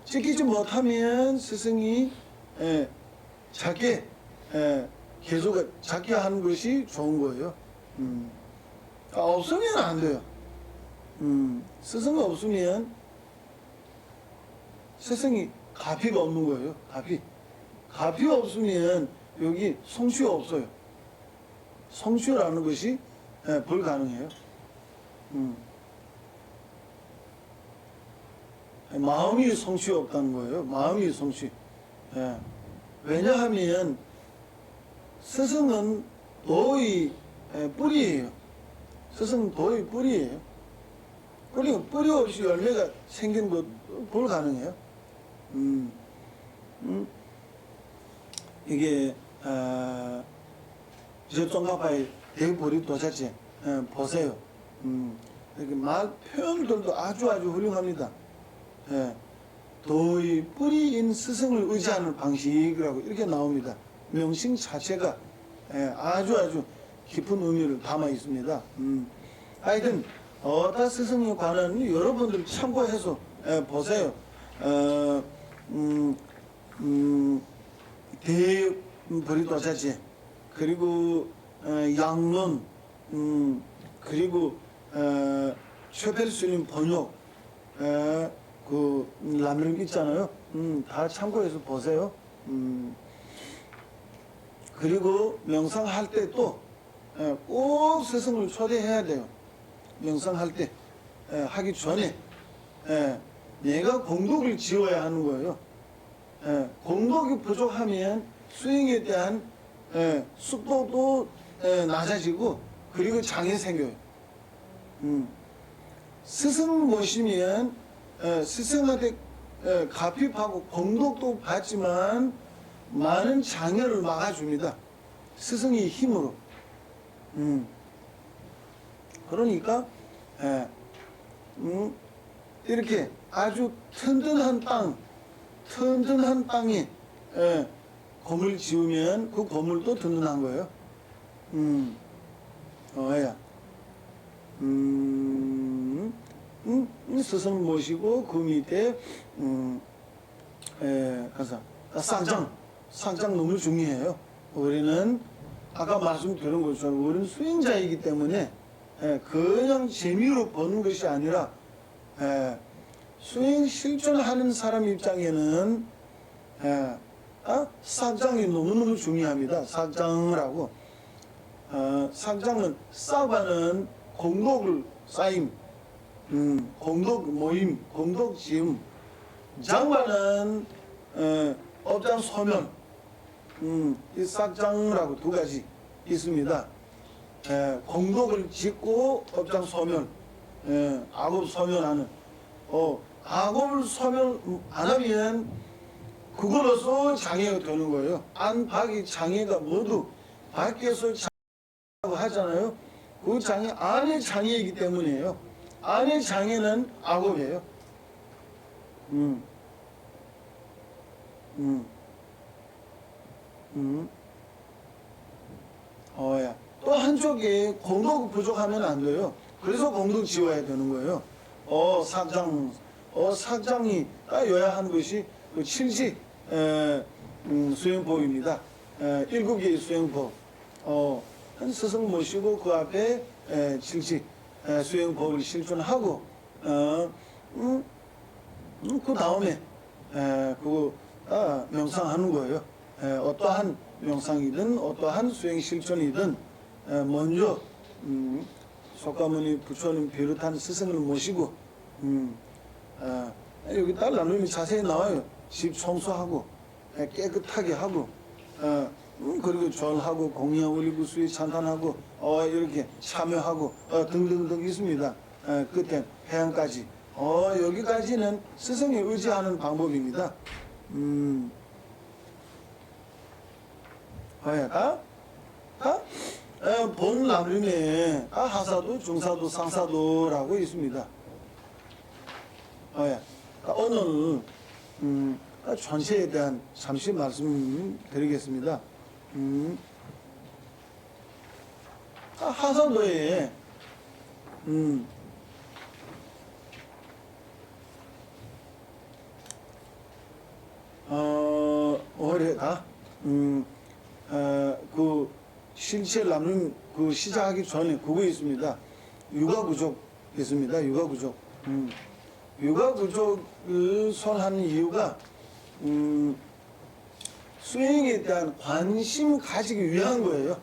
지키지 못하면 스승이 작게 계속 작게 하는 것이 좋은 거예요. 없으면 안 돼요. 스승이 없으면 스승이 가피가 없는 거예요. 가피가 없으면 여기 성취가 없어요. 성취라는 것이 불가능해요. 마음이 성취가 없다는 거예요. 마음이 성취. 왜냐하면 스승은 도의 뿌리예요. 스승도의 뿌리예요. 뿌리 없이 열매가 생긴 것 불가능해요. 이게 접종가파의 대보리 도자체 보세요. 이렇게 말 표현들도 아주 훌륭합니다. 도의 뿌리인 스승을 의지하는 방식이라고 이렇게 나옵니다. 명칭 자체가 아주 깊은 의미를 담아 있습니다. 하여튼 어타 스승에 관한 여러분들 참고해서 보세요. 대보리도자체 그리고 양론 그리고 최필수님 번역 그 라면 있잖아요. 다 참고해서 보세요. 그리고 명상할 때 또 꼭 스승을 초대해야 돼요. 명상할 때 하기 전에 내가 공덕을 지어야 하는 거예요. 공덕이 부족하면 수행에 대한 속도도 낮아지고 그리고 장애 생겨요. 스승 모시면 스승한테 가핍하고 공덕도 받지만 많은 장애를 막아줍니다. 스승의 힘으로. 그러니까 이렇게 아주 튼튼한 땅에 건물 지으면 그 건물도 튼튼한 거예요. 스승 모시고 그 밑에 가서 상장 너무 중요해요. 우리는 아까 말씀드린 것처럼 우리는 수행자이기 때문에 그냥 재미로 보는 것이 아니라 수행 실천하는 사람 입장에는 상장이 너무너무 중요합니다. 상장이라고 상장은 쌓아가는 공덕을 쌓임, 공덕 모임, 공덕 지음. 장관은 업장 소멸, 이 싹장이라고 두 가지 있습니다. 공덕을 짓고 업장 소멸, 악업 소멸하는. 악업을 소멸 안 하면 그걸로서 장애가 되는 거예요. 안팎의 장애가 모두 밖에서 장애라고 하잖아요. 그 장애 안의 장애이기 때문이에요. 안의 장애는 악업이에요. 또 한쪽에 공덕 부족하면 안 돼요. 그래서 공덕 지어야 되는 거예요. 상장이 따여야 하는 것이 그 7지 수행법입니다. 7개의 수행법. 한 스승 모시고 그 앞에 7지 수행법을 실천하고 그 다음에 그거 명상하는 거예요. 어떠한 명상이든 어떠한 수행 실천이든 먼저 석가모니 부처님 비롯한 스승을 모시고 여기 딸나눔이 자세히 나와요. 집 청소하고 깨끗하게 하고 그리고 절하고 공양 올리고 수의 찬탄하고 이렇게 참여하고 등등등 있습니다. 끝에 해양까지 여기까지는 스승이 의지하는 방법입니다. 본 나름에 하사도, 중사도, 상사도라고 있습니다. 오늘 전체에 대한 잠시 말씀드리겠습니다. 하사도에 올해다 그 실체 남는 그 시작하기 전에 그거 있습니다. 육아부족 있습니다. 육아부족. 육아부족을 선하는 이유가 수행에 대한 관심 가지기 위한 거예요.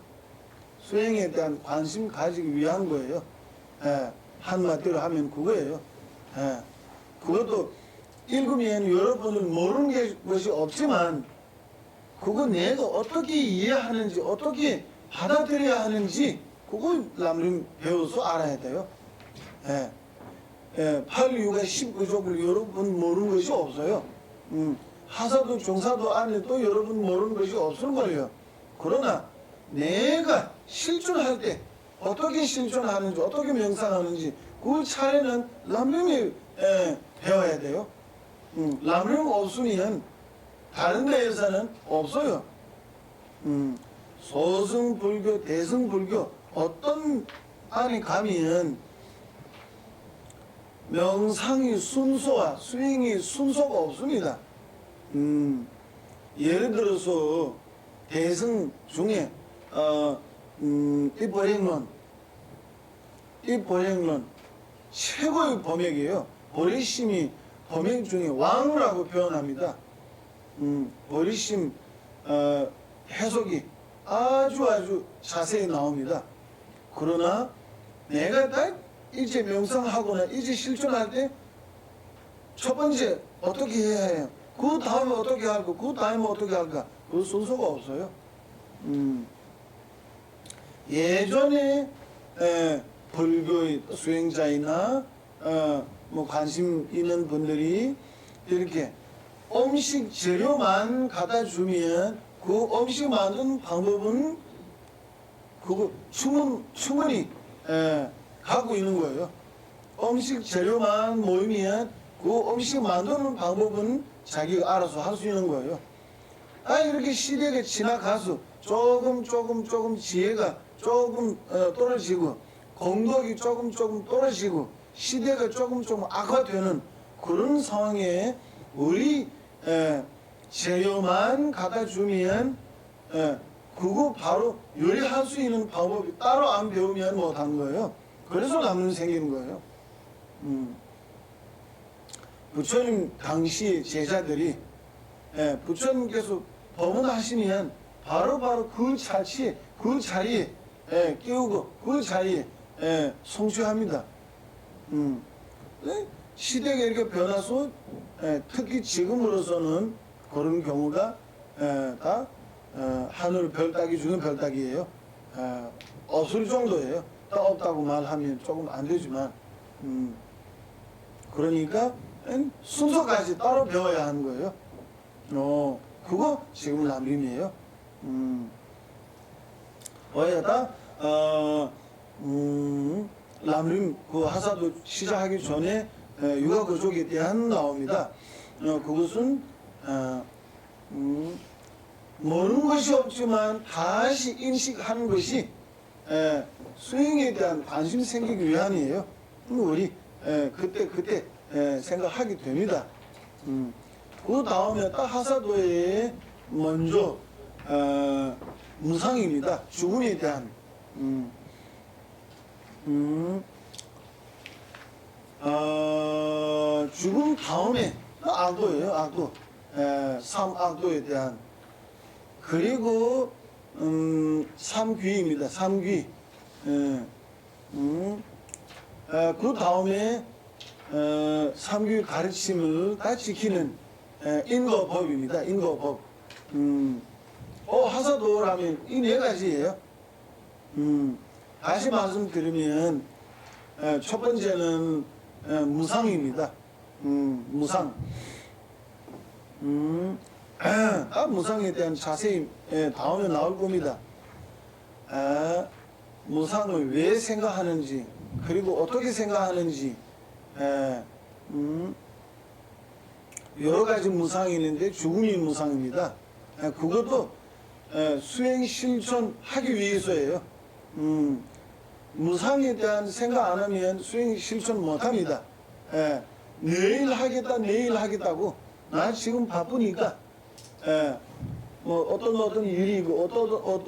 수행에 대한 관심 가지기 위한 거예요. 한마디로 하면 그거예요. 그것도 읽으면 여러분은 모르는 것이 없지만 그거 내가 어떻게 이해하는지 어떻게 받아들여야 하는지 그거 남림 배워서 알아야 돼요. 예. 예, 8유가 19족을 여러분 모르는 것이 없어요. 하사도 종사도 안에 또 여러분 모르는 것이 없을 거예요. 그러나 내가 실존할 때 어떻게 실존하는지 어떻게 명상하는지 그 차례는 남림이 배워야 돼요. 남림 없으면 다른 데에서는 없어요. 소승불교, 대승불교 어떤 안에 가면 명상이 순서와 스윙이 순서가 없습니다. 예를 들어서 대승 중에 입보행론 최고의 범액이에요. 보리심이 범액 중에 왕이라고 표현합니다. 보리심 해석이 아주 자세히 나옵니다. 그러나 내가 딱 이제 명상하거나 이제 실천할 때 첫 번째 어떻게 해야 해요? 그 다음에 어떻게 할까? 그 다음에 어떻게 할까? 그 순서가 없어요. 예전에 불교의 수행자이나 뭐 관심 있는 분들이 이렇게 음식 재료만 갖다 주면 그 음식 만드는 방법은 그거 충분히 갖고 있는 거예요. 음식 재료만 모이면 그 음식 만드는 방법은 자기가 알아서 할 수 있는 거예요. 이렇게 시대가 지나가서 조금 지혜가 조금 떨어지고 공덕이 조금 떨어지고 시대가 조금 악화되는 그런 상황에 우리 재료만 갖다 주면 그거 바로 요리할 수 있는 방법이 따로 안 배우면 못한 거예요. 그래서 남는 생기는 거예요. 부처님 당시 제자들이 부처님께서 법문하시면 바로 그 자리에 깨우고 그 자리에 성취합니다. 시대가 이렇게 변해서 특히 지금으로서는 그런 경우가 다 하늘 별따기 중에 별따기예요. 없을 정도예요. 다 없다고 말하면 조금 안 되지만 그러니까 순서까지 따로 배워야 하는 거예요. 그거 지금 남림이에요. 어여다 남림 그 하사도 시작하기 전에 육아거족에 대한 나옵니다. 그것은 모르는 것이 없지만 다시 인식하는 것이 수행에 대한 관심 생기기 위함이에요. 우리 그때 생각하게 됩니다. 그 다음에 딱 하사도에 먼저 무상입니다. 죽음에 대한 죽음 다음에 악도예요. 악도. 삼악도에 대한 그리고 삼귀입니다. 삼귀. 그 다음에 삼귀 가르침을 다 지키는 인거법입니다. 인거법. 하사도라면 이 네 가지예요. 다시 말씀드리면 첫 번째는 무상입니다. 무상. 무상에 대한 자세히 다음에 나올 겁니다. 무상을 왜 생각하는지 그리고 어떻게 생각하는지 여러 가지 무상이 있는데 죽음이 무상입니다. 그것도 수행 실천하기 위해서예요. 무상에 대한 생각 안 하면 수행 실천 못합니다. 내일 하겠다고 나 지금 바쁘니까 뭐 어떤 일이 있고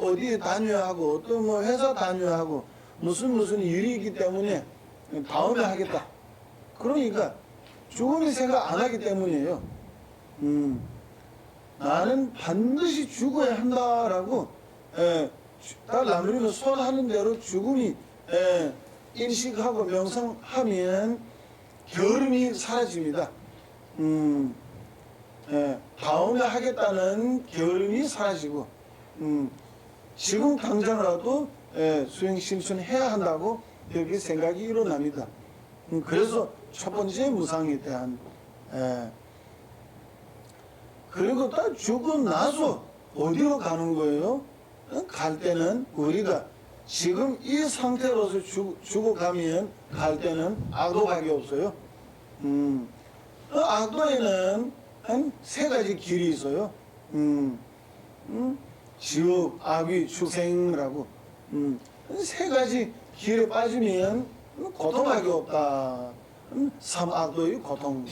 어디에 다녀야 하고 어떤 뭐 회사 다녀야 하고 무슨 일이 있기 때문에 다음에 하겠다. 그러니까 죽음이 생각 안 하기 때문이에요. 나는 반드시 죽어야 한다라고 딱 남들이면 손하는 대로 죽음이 인식하고 명상하면 게으름이 사라집니다. 다음에 하겠다는 게으름이 사라지고 지금 당장이라도 수행 실천해야 한다고 이렇게 생각이 일어납니다. 그래서 첫 번째 무상에 대한 그리고 딱 죽고 나서 어디로 가는 거예요? 갈 때는 우리가 지금 이 상태로서 죽어가면 갈 때는 악도밖에 없어요. 악도에는 한 세 가지 길이 있어요. 지옥, 악귀, 축생이라고 세 가지 길에 빠지면 고통밖에 없다. 삼악도의 고통.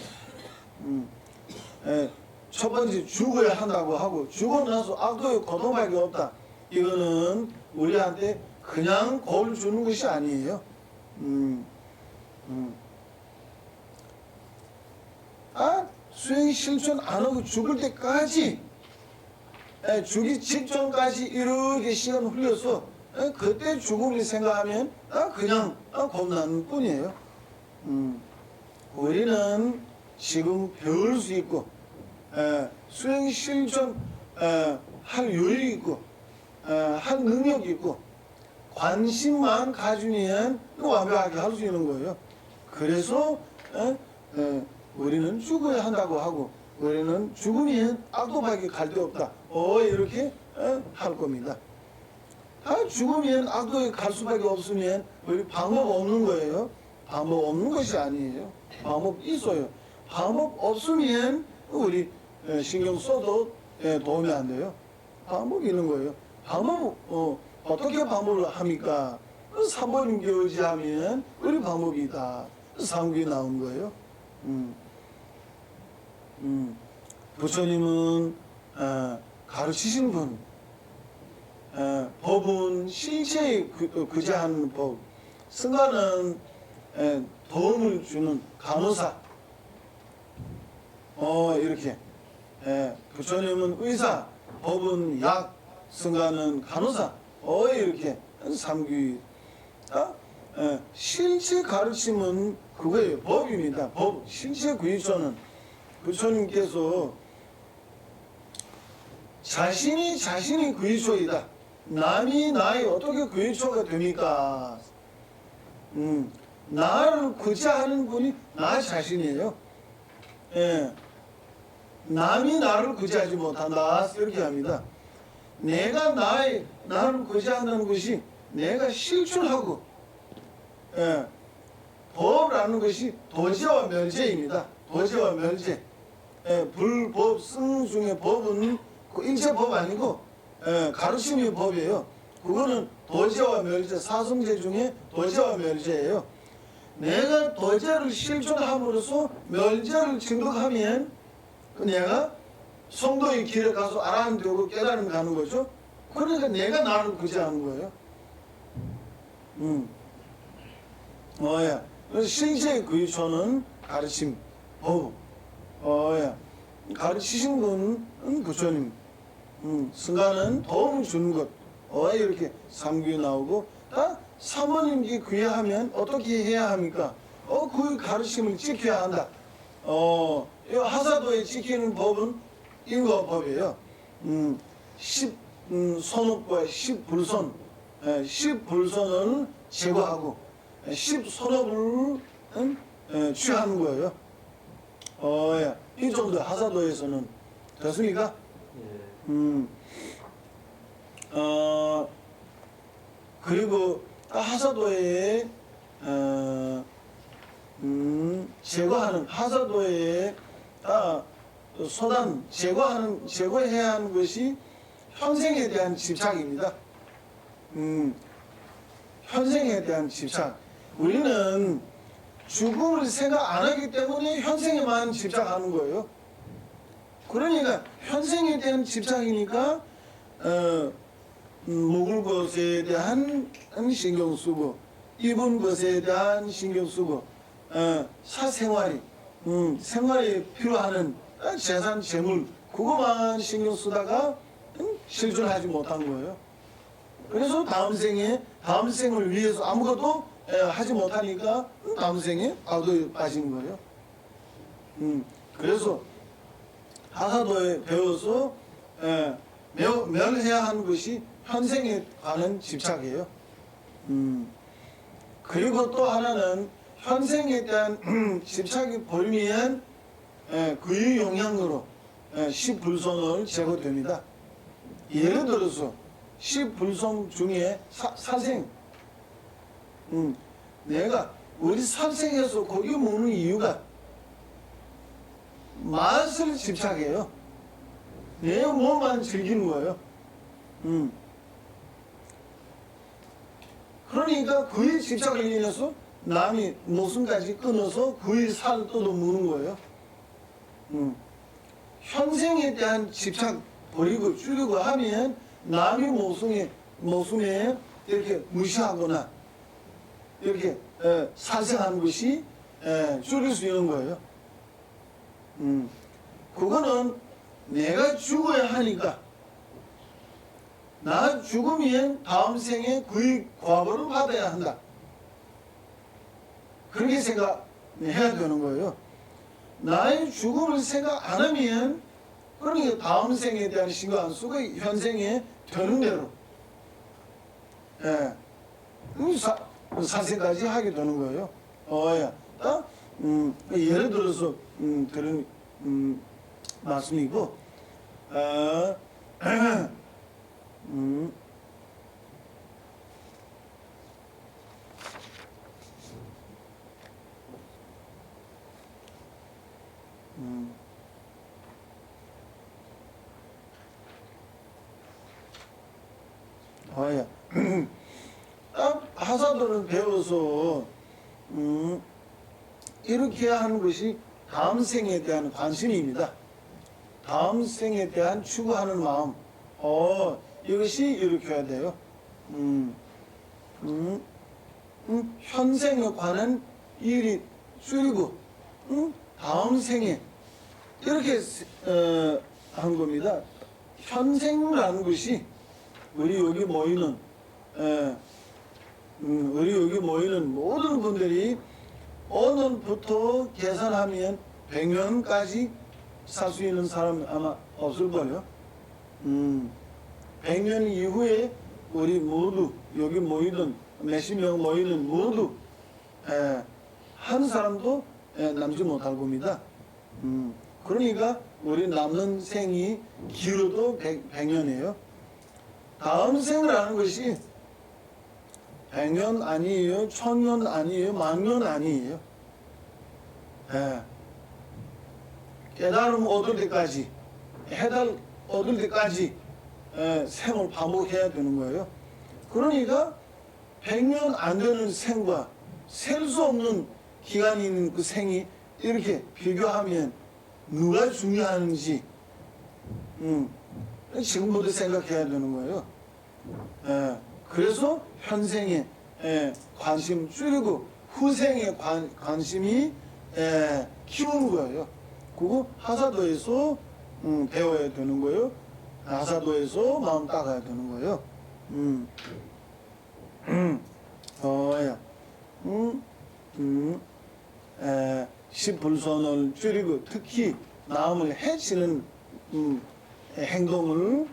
첫 번째 죽어야 한다고 하고 죽고 나서 악도의 고통밖에 없다. 이거는 우리한테 그냥 겁을 주는 것이 아니에요. 수행 실천 안 하고 죽을 때까지 죽기 직전까지 이렇게 시간 흘려서 그때 죽음을 생각하면 그냥 겁나는 뿐이에요. 우리는 지금 배울 수 있고 수행 실천 할 여유 있고 할 능력이 있고 관심만 가지면 완벽하게 할 수 있는 거예요. 그래서 우리는 죽어야 한다고 하고 우리는 죽으면 악도밖에 갈 데 없다. 이렇게 할 겁니다. 죽으면 악도에 갈 수밖에 없으면 우리 방법 없는 거예요. 방법 없는 것이 아니에요. 방법 있어요. 방법 없으면 우리 신경 써도 도움이 안 돼요. 방법이 있는 거예요. 방법 어떻게 방법을 합니까? 3번 교지하면 우리 방법이 있다. 3기 나온 거예요. 부처님은 가르치신 분, 법은 실체에 그지하는 법, 승가는 도움을 주는 간호사. 이렇게 부처님은 의사, 법은 약, 승가는 간호사. 이렇게 삼귀. 실체 가르침은 그거예요. 법입니다. 법, 실체 구의초는 부처님께서 자신이 구의초이다. 남이 나의 어떻게 구의초가 됩니까? 나를 구제하는 분이 나 자신이에요. 남이 나를 구제하지 못한다. 이렇게 합니다. 내가 나를 구제한다는 것이 내가 실천하고 법이라는 것이 도제와 멸제입니다. 도제와 멸제. 불법, 승 중에 법은 그 일체법 아니고 가르침의 법이에요. 그거는 도제와 멸제, 사성제 중에 도제와 멸제예요. 내가 도제를 실천함으로써 멸제를 증득하면 내가 성도의 길에 가서 알아는 되고 깨달음 가는 거죠. 그러니까 내가 나를 구제하는 거예요. 그래서 실제 구의초는 가르침, 법. 가르치신 분은 부처님. 승가는 도움을 주는 것. 이렇게 삼귀 나오고, 사모님께 귀하면 어떻게 해야 합니까? 그 가르침을 지켜야 한다. 이 하사도에 지키는 법은 인거법이에요. 10선업과 10불선. 10불선을 제거하고 10선업을 취하는 거예요. 이 정도 하사도에서는 됐습니까? 그리고 하사도에 제거하는 하사도에 소단 제거해야 하는 것이 현생에 대한 집착입니다. 현생에 대한 집착. 우리는 죽음을 생각 안 하기 때문에 현생에만 집착하는 거예요. 그러니까 현생에 대한 집착이니까 먹을 것에 대한 신경 쓰고 입은 것에 대한 신경 쓰고 사생활이 생활에 필요한 재산 재물 그거만 신경 쓰다가 실존하지 못한 거예요. 그래서 다음 생을 위해서 아무것도 하지 못하니까 다음 생에 악도에 빠진 거예요. 그래서 하사도에 배워서 멸해야 하는 것이 현생에 관한 집착이에요. 그리고 또 하나는 현생에 대한 집착이 벌미한 그의 영향으로 십불손을 제거됩니다. 예를 들어서 십불손 중에 살생, 내가 우리 살생에서 고기 먹는 이유가 맛을 집착해요. 내 몸만 즐기는 거예요. 그러니까 그의 집착을 인해서 남이 목숨까지 끊어서 그의 살을 뜯어먹는 거예요. 현생에 대한 집착 버리고 줄이고 하면 남의 목숨에 이렇게 무시하거나 이렇게 살생하는 것이 줄일 수 있는 거예요. 그거는 내가 죽어야 하니까 나 죽으면 다음 생에 그의 과보를 받아야 한다. 그렇게 생각해야 되는 거예요. 나의 죽음을 생각 안 하면 그러니까 다음 생에 대한 신경 안 쓰고 현생에 되는 대로 살생까지 하게 되는 거예요. 예를 들어서 그런 말씀이고 하사도를 배워서 이렇게 하는 것이 다음 생에 대한 관심입니다. 다음 생에 대한 추구하는 마음. 이것이 이렇게 해야 돼요. 현생에 관한 일이 줄이고 다음 생에 이렇게 한 겁니다. 현생이라는 것이 우리 여기 모이는 모든 분들이 오늘부터 계산하면 100년까지 살 수 있는 사람 아마 없을걸요. 100년 이후에 우리 모두 여기 모이든 몇십 명 모이든 모두 한 사람도 남지 못할 겁니다. 그러니까 우리 남는 생이 길어도 100년이에요. 다음 생이라는 것이 100년 아니에요, 1000년 아니에요, 10,000년 아니에요. 깨달음 얻을 때까지, 해달 얻을 때까지 생을 반복해야 되는 거예요. 그러니까 100년 안 되는 생과 셀 수 없는 기간이 있는 그 생이 이렇게 비교하면 누가 중요한지 지금부터 생각해야 되는 거예요. 그래서 현생에 관심 줄이고 후생에 관심이 키우는 거예요. 그거 하사도에서 배워야 되는 거예요. 하사도에서 마음 따가야 되는 거예요. 십불손을 줄이고 특히 남을 해치는 행동을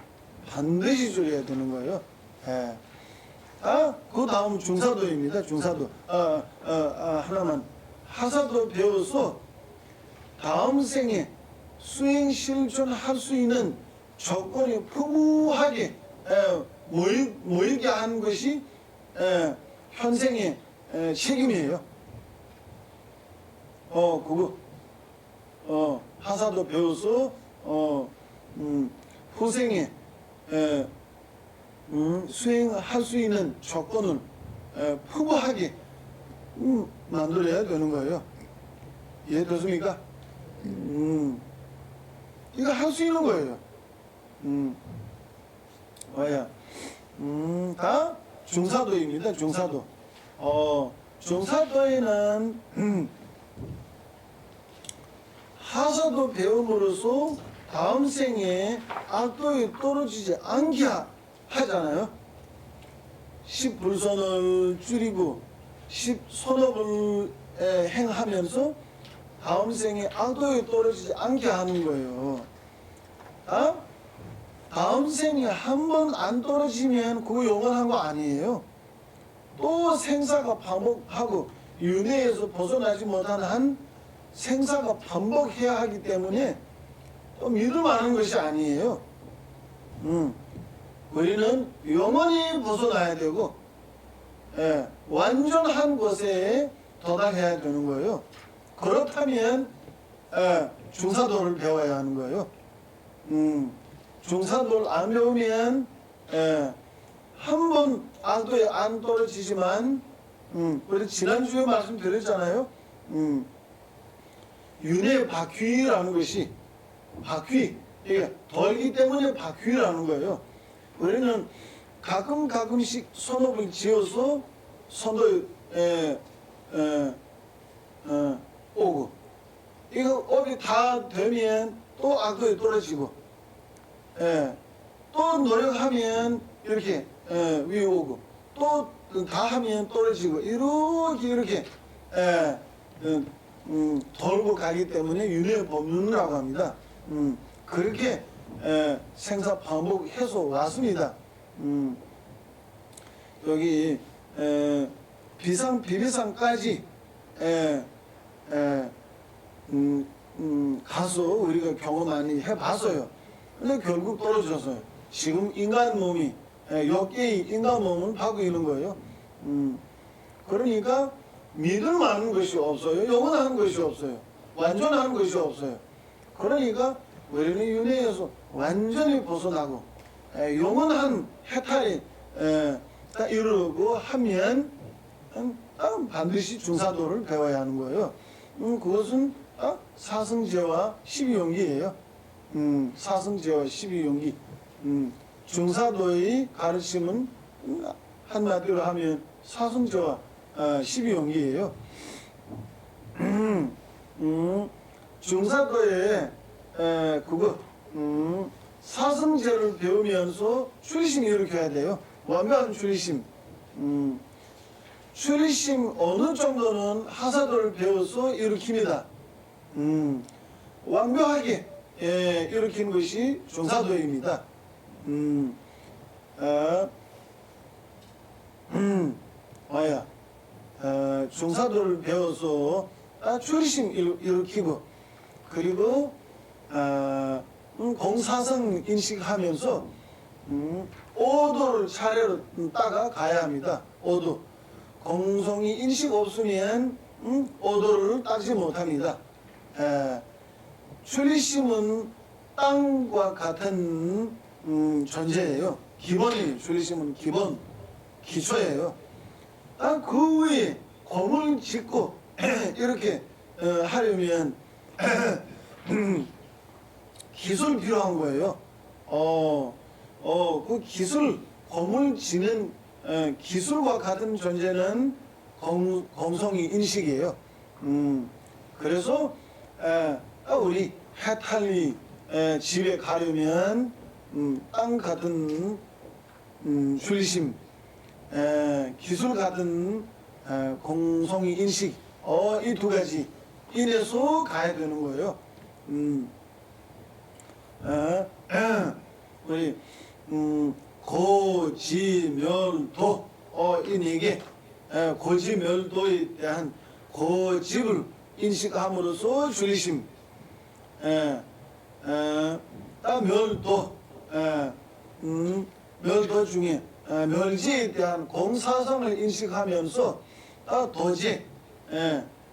반드시 줄여야 되는 거예요. 그 다음 중사도입니다. 중사도. 하나만. 하사도 배워서 다음 생에 수행 실천할 수 있는 조건이 풍부하게 모이게 하는 것이 현생의 책임이에요. 하사도 배워서 후생에 수행할 수 있는 조건을 풍부하게 만들어야 되는 거예요. 이해됐습니까? 이거 할 수 있는 거예요. 다 중사도입니다. 중사도. 중사도에는 하사도 배움으로써 다음 생에 악도에 떨어지지 않게 하잖아요. 십불손을 줄이고 십선업을 행하면서 다음 생에 악도에 떨어지지 않게 하는 거예요. 다음 생에 한 번 안 떨어지면 그거 영원한 거 아니에요. 또 생사가 반복하고 윤회에서 벗어나지 못한 한 생사가 반복해야 하기 때문에 또 믿을만한 것이 아니에요. 우리는 영원히 벗어나야 되고 완전한 것에 도달해야 되는 거예요. 그렇다면 중사도를 배워야 하는 거예요. 중사도를 안 배우면 한 번 악도에 안 떨어지지만 우리 지난주에 말씀드렸잖아요. 윤회 바퀴라는 것이 바퀴, 이게 돌기 때문에 바퀴라는 거예요. 우리는 가끔씩 선업을 지어서 선도에 오고 이거 업이 다 되면 또 악도에 떨어지고 또 노력하면 이렇게 위에 오고 또 다 하면 떨어지고 이렇게 돌고 가기 때문에 윤회 법륜이라고 합니다. 그렇게 생사 반복해서 왔습니다. 여기 비비상까지 가서 우리가 경험 많이 해봤어요. 근데 결국 떨어졌어요. 지금 인간 몸이 역계의 인간 몸을 하고 있는 거예요. 그러니까 믿을 만한 것이 없어요. 영원한 것이 없어요. 완전한 것이 없어요. 그러니까 우리는 윤회에서 완전히 벗어나고 영원한 해탈에 딱 이루고 하면 반드시 중사도를 배워야 하는 거예요. 그것은 사승제와 12용기예요. 사승제와 12용기. 중사도의 가르침은 한마디로 하면 사승제와 12용기예요. 중사도에 그거 사승제를 배우면서 출리심 일으켜야 돼요. 완벽한 출리심. 출리심 어느 정도는 하사도를 배워서 일으킵니다. 완벽하게 일으키는 것이 중사도입니다. 중사도를 배워서 출리심 일으키고 그리고 공사성 인식하면서 오도를 차례로 따가 가야 합니다. 오도. 공성이 인식 없으면 오도를 따지 못합니다. 출리심은 땅과 같은 존재예요. 기본이 출리심은 기본, 기초예요. 그 위에 공을 짓고 이렇게 하려면 기술 필요한 거예요. 그 기술, 공을 짓는 기술과 같은 존재는 공성이 인식이에요. 그래서 우리 해탈리 집에 가려면 땅 같은 출리심, 기술 같은 공성이 인식, 이 두 가지 인해서 가야 되는 거예요. 우리 고지멸도 이 네 개, 고지멸도에 대한 고집을 인식함으로써 출리심, 멸도, 멸도 중에 멸지에 대한 공사성을 인식하면서 도제,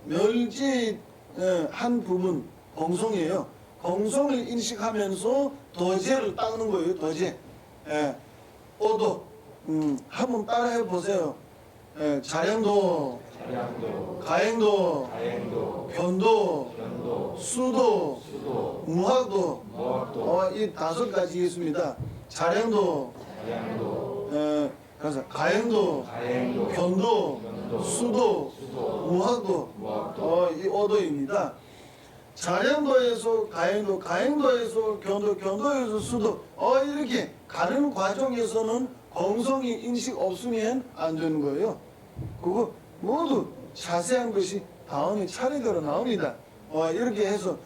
멸지 한 부분 공성이에요. 공성을 인식하면서 도제를 닦는 거예요. 도제. 오도. 한번 따라해 보세요. 자량도, 가행도, 변도, 수도, 무학도, 이 5가지 있습니다. 자량도, 그래서 가행도, 변도, 수도, 무학도, 이 5도입니다. 자량도에서 가행도, 가행도에서 견도, 견도에서 수도, 이렇게 가는 과정에서는 공성이 인식 없으면 안 되는 거예요. 그거 모두 자세한 것이 다음에 차례대로 나옵니다. 이렇게 해서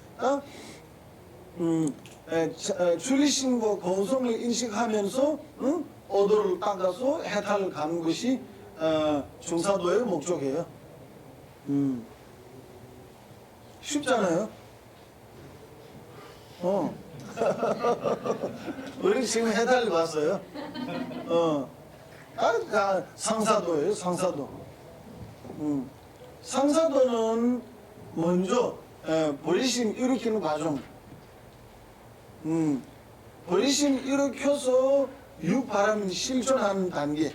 출리심과 공성을 인식하면서 오도를 닦아서 해탈을 가는 것이 중사도의 목적이에요. 쉽잖아요. 우리 지금 해달리 봤어요. 상사도예요, 상사도. 상사도는 먼저 버리심 일으키는 과정. 버리심 일으켜서 유바람이 실존하는 단계.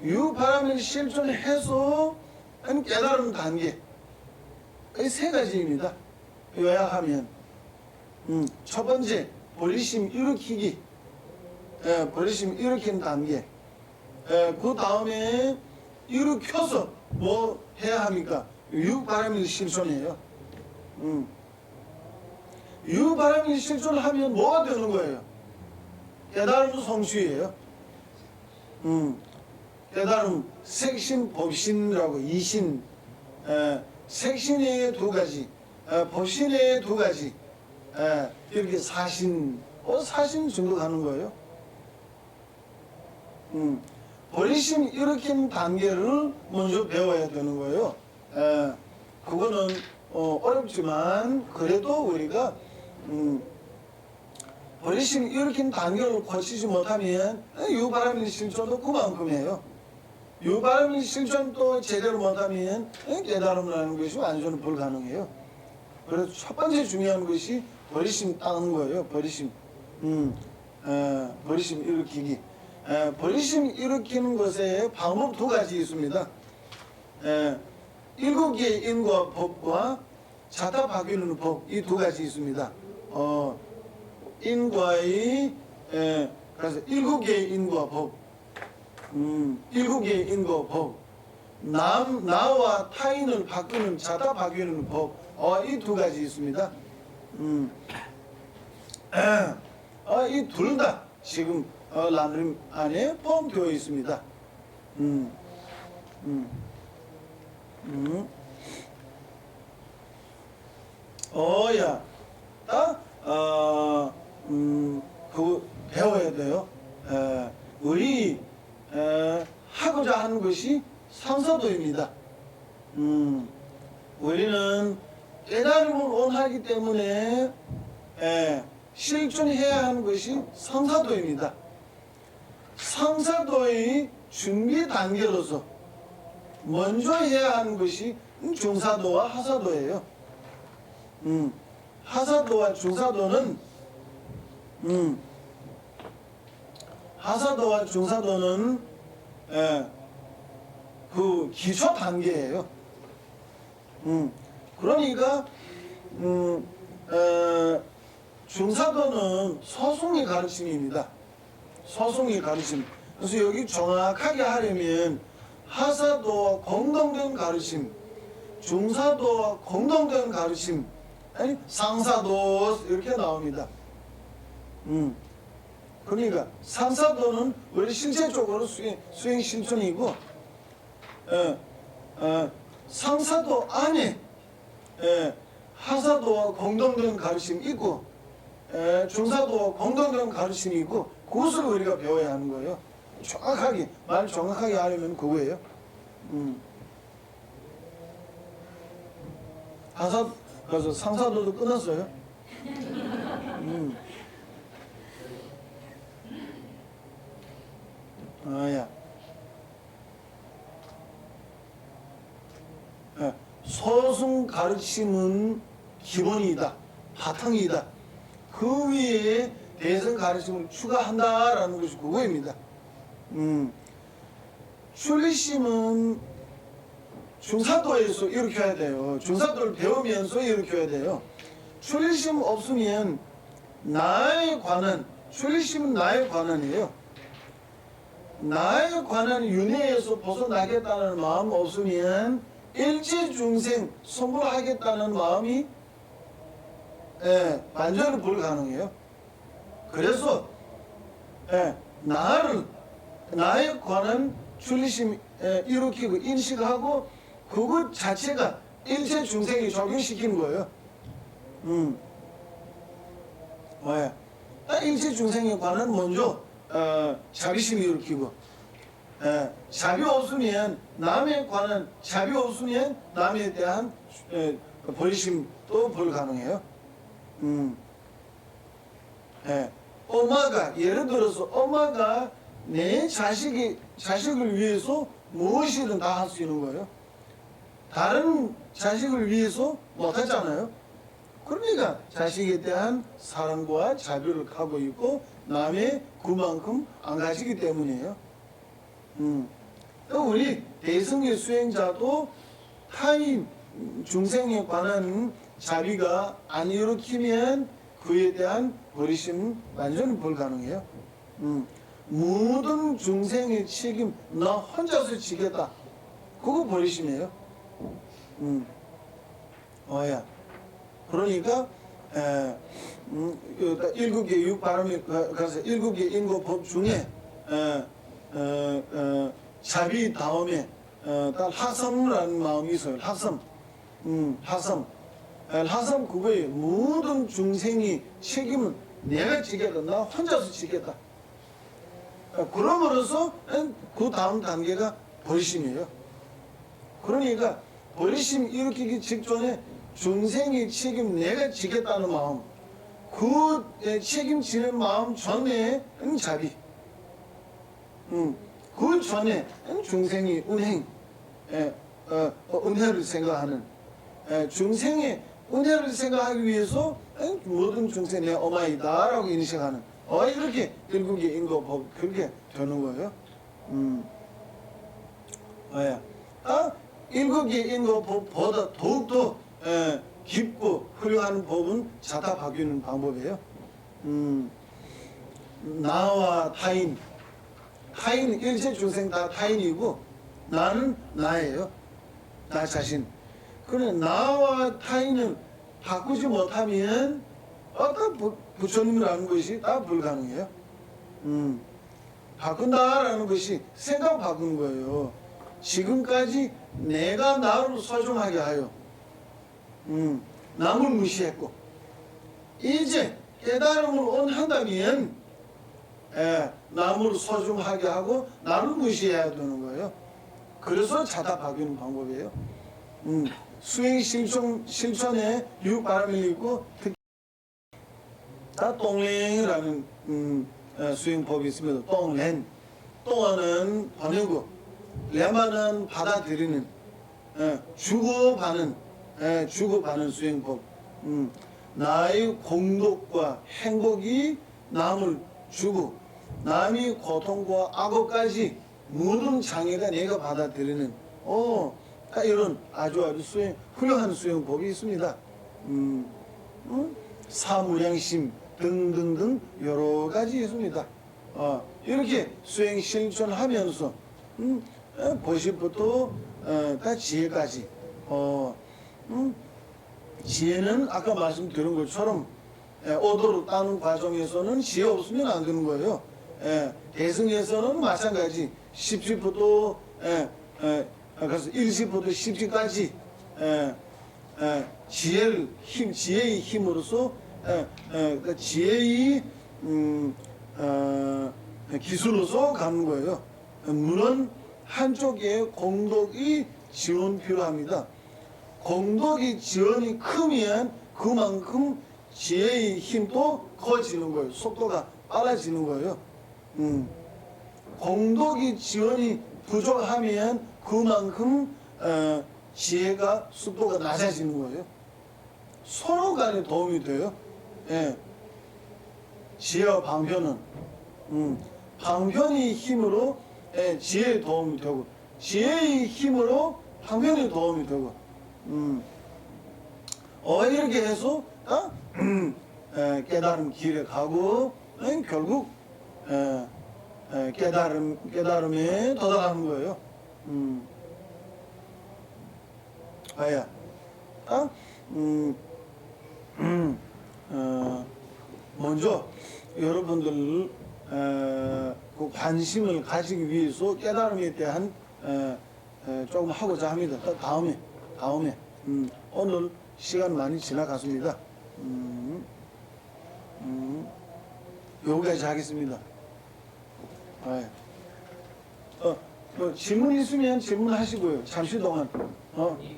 유바람이 실존해서 깨달은 단계. 이 세 가지입니다. 요약하면 첫 번째 버리심 일으키기. 버리심 일으키는 단계. 그 다음에 일으켜서 뭐 해야 합니까? 유바람이 실존해요. 유바람이 실존하면 뭐가 되는 거예요? 깨달음 성취예요. 깨달음 색신 법신이라고 이신, 색신의 두 가지, 법신의 두 가지, 이렇게 사신, 사신 정도 가는 거예요. 버리심 일으킨 단계를 먼저 배워야 되는 거예요. 그거는 어렵지만 그래도 우리가 버리심 일으킨 단계를 거치지 못하면 유바람일 실존도 그만큼이에요. 유바람일 실존도 제대로 못하면 깨달음이라는 것이 완전 불가능해요. 그래서 첫 번째 중요한 것이 버리심 따는 거예요. 버리심. 버리심 일으키기. 버리심 일으키는 것에 방법 두 가지 있습니다. 7개의 인과 법과 자타 바뀌는 법, 이 두 가지 있습니다. 인과의, 그래서 7개의 인과 법, 7개의 인과 법, 나와 타인을 바꾸는 자타 바뀌는 법, 이 두 가지 있습니다. 이 둘 다 지금 라누림 안에 포함되어 있습니다. 그거 배워야 돼요. 우리 하고자 하는 것이 상사도입니다. 우리는 깨달음을 원하기 때문에 실존해야 하는 것이 상사도입니다. 상사도의 준비 단계로서 먼저 해야 하는 것이 중사도와 하사도예요. 하사도와 중사도는 그 기초 단계예요. 그러니까 중사도는 소승의 가르침입니다. 소승의 가르침. 그래서 여기 정확하게 하려면 하사도와 공동된 가르침, 중사도와 공동된 가르침, 아니 상사도 이렇게 나옵니다. 그러니까 상사도는 우리 실제적으로 수행 실천이고, 상사도 안에 하사도와 공동된 가르침이 있고, 중사도와 공동된 가르침이 있고, 그것을 우리가 배워야 하는 거예요. 정확하게, 말 정확하게 하려면 그거예요. 그래서 상사도도 끝났어요. 소승 가르침은 기본이다, 바탕이다. 그 위에 대승 가르침을 추가한다라는 것이 그거입니다. 출리심은 중사도에서 일으켜야 돼요. 중사도를 배우면서 일으켜야 돼요. 출리심 없으면 나에 관한, 출리심은 나에 관한이에요. 나에 관한 윤회에서 벗어나겠다는 마음 없으면 일체 중생 선불하겠다는 마음이 완전히 불가능해요. 그래서 나에 관한 출리심 일으키고 인식하고 그것 자체가 일체 중생이 적용시키는 거예요. 일체 중생에 관한 먼저 자비심 일으키고 자비 없으면 남에 관한 자비 없으면 남에 대한 버리심도 불가능해요. 엄마가 예를 들어서 엄마가 내 자식을 위해서 무엇이든 다 할 수 있는 거예요. 다른 자식을 위해서 못하잖아요. 그러니까 자식에 대한 사랑과 자비를 갖고 있고 남의 그만큼 안 가지기 때문이에요. 또 우리 대승의 수행자도 타인 중생에 관한 자비가 안 일으키면 그에 대한 버리심은 완전히 불가능해요. 모든 중생의 책임 나 혼자서 지겠다. 그거 버리심이에요. 그러니까 일곱 개 육바람이 가서 일곱 개 인고법 중에 자비 다음에 하섬이라는 마음이 있어요. 하섬 그거에 모든 중생이 책임은 내가 지겠다. 나 혼자서 지겠다. 그럼으로써 그 다음 단계가 버리심이에요. 그러니까 버리심 일으키기 직전에 중생의 책임 내가 지겠다는 마음, 그 책임지는 마음 전에 자비, 그 전에 중생의 은혜를 생각하는, 중생의 은혜를 생각하기 위해서 모든 중생 내 어마이다라고 인식하는, 이렇게 일국의 인고법 그렇게 되는 거예요. 일국의 인고법보다 더욱더 깊고 훌륭한 법은 자타 바뀌는 방법이에요. 나와 타인 일체 중생 다 타인이고 나는 나예요. 나 자신. 그런데 나와 타인을 바꾸지 못하면 어떤 부처님이라는 것이 다 불가능해요. 바꾼다라는 것이 생각 바꾸는 거예요. 지금까지 내가 나를 소중하게 하여 남을 무시했고 이제 깨달음을 원한다면 남을 소중하게 하고 나를 무시해야 되는 거예요. 그래서 자타 바뀌는 방법이에요. 수행 실천에 육바람이 있고 특히 똥랭이라는 수행법이 있습니다. 똥랭, 똥은 보내고 레마는 받아들이는, 주고받는 수행법. 나의 공덕과 행복이 남을 주고 남의 고통과 악업까지 모든 장애가 내가 받아들이는 이런 아주 훌륭한 수행법이 있습니다. 사무량심 등등등 여러 가지 있습니다. 이렇게 수행 실천하면서 보시부터 다 지혜까지 지혜는 아까 말씀드린 것처럼 오도로 따는 과정에서는 지혜 없으면 안 되는 거예요. 대승에서는 마찬가지 10시부터 그래서 1시부터 10시까지 지혜의 힘으로서 그 지혜의 기술로서 가는 거예요. 물론 한쪽에 공덕이 지원 필요합니다. 공덕이 지원이 크면 그만큼 지혜의 힘도 커지는 거예요. 속도가 빨라지는 거예요. 공덕이 지원이 부족하면 그만큼 지혜가 속도가 낮아지는 거예요. 서로 간에 도움이 돼요. 지혜와 방편은 방편의 힘으로 지혜에 도움이 되고 지혜의 힘으로 방편에 도움이 되고 이렇게 해서 깨달음 길에 가고 결국 깨달음에 도달하는 거예요. 먼저 여러분들 그 관심을 가지기 위해서 깨달음에 대한 조금 하고자 합니다. 다음에 오늘 시간 많이 지나갔습니다. 여기까지 하겠습니다. 뭐 질문 있으면 질문하시고요. 잠시 동안. 저희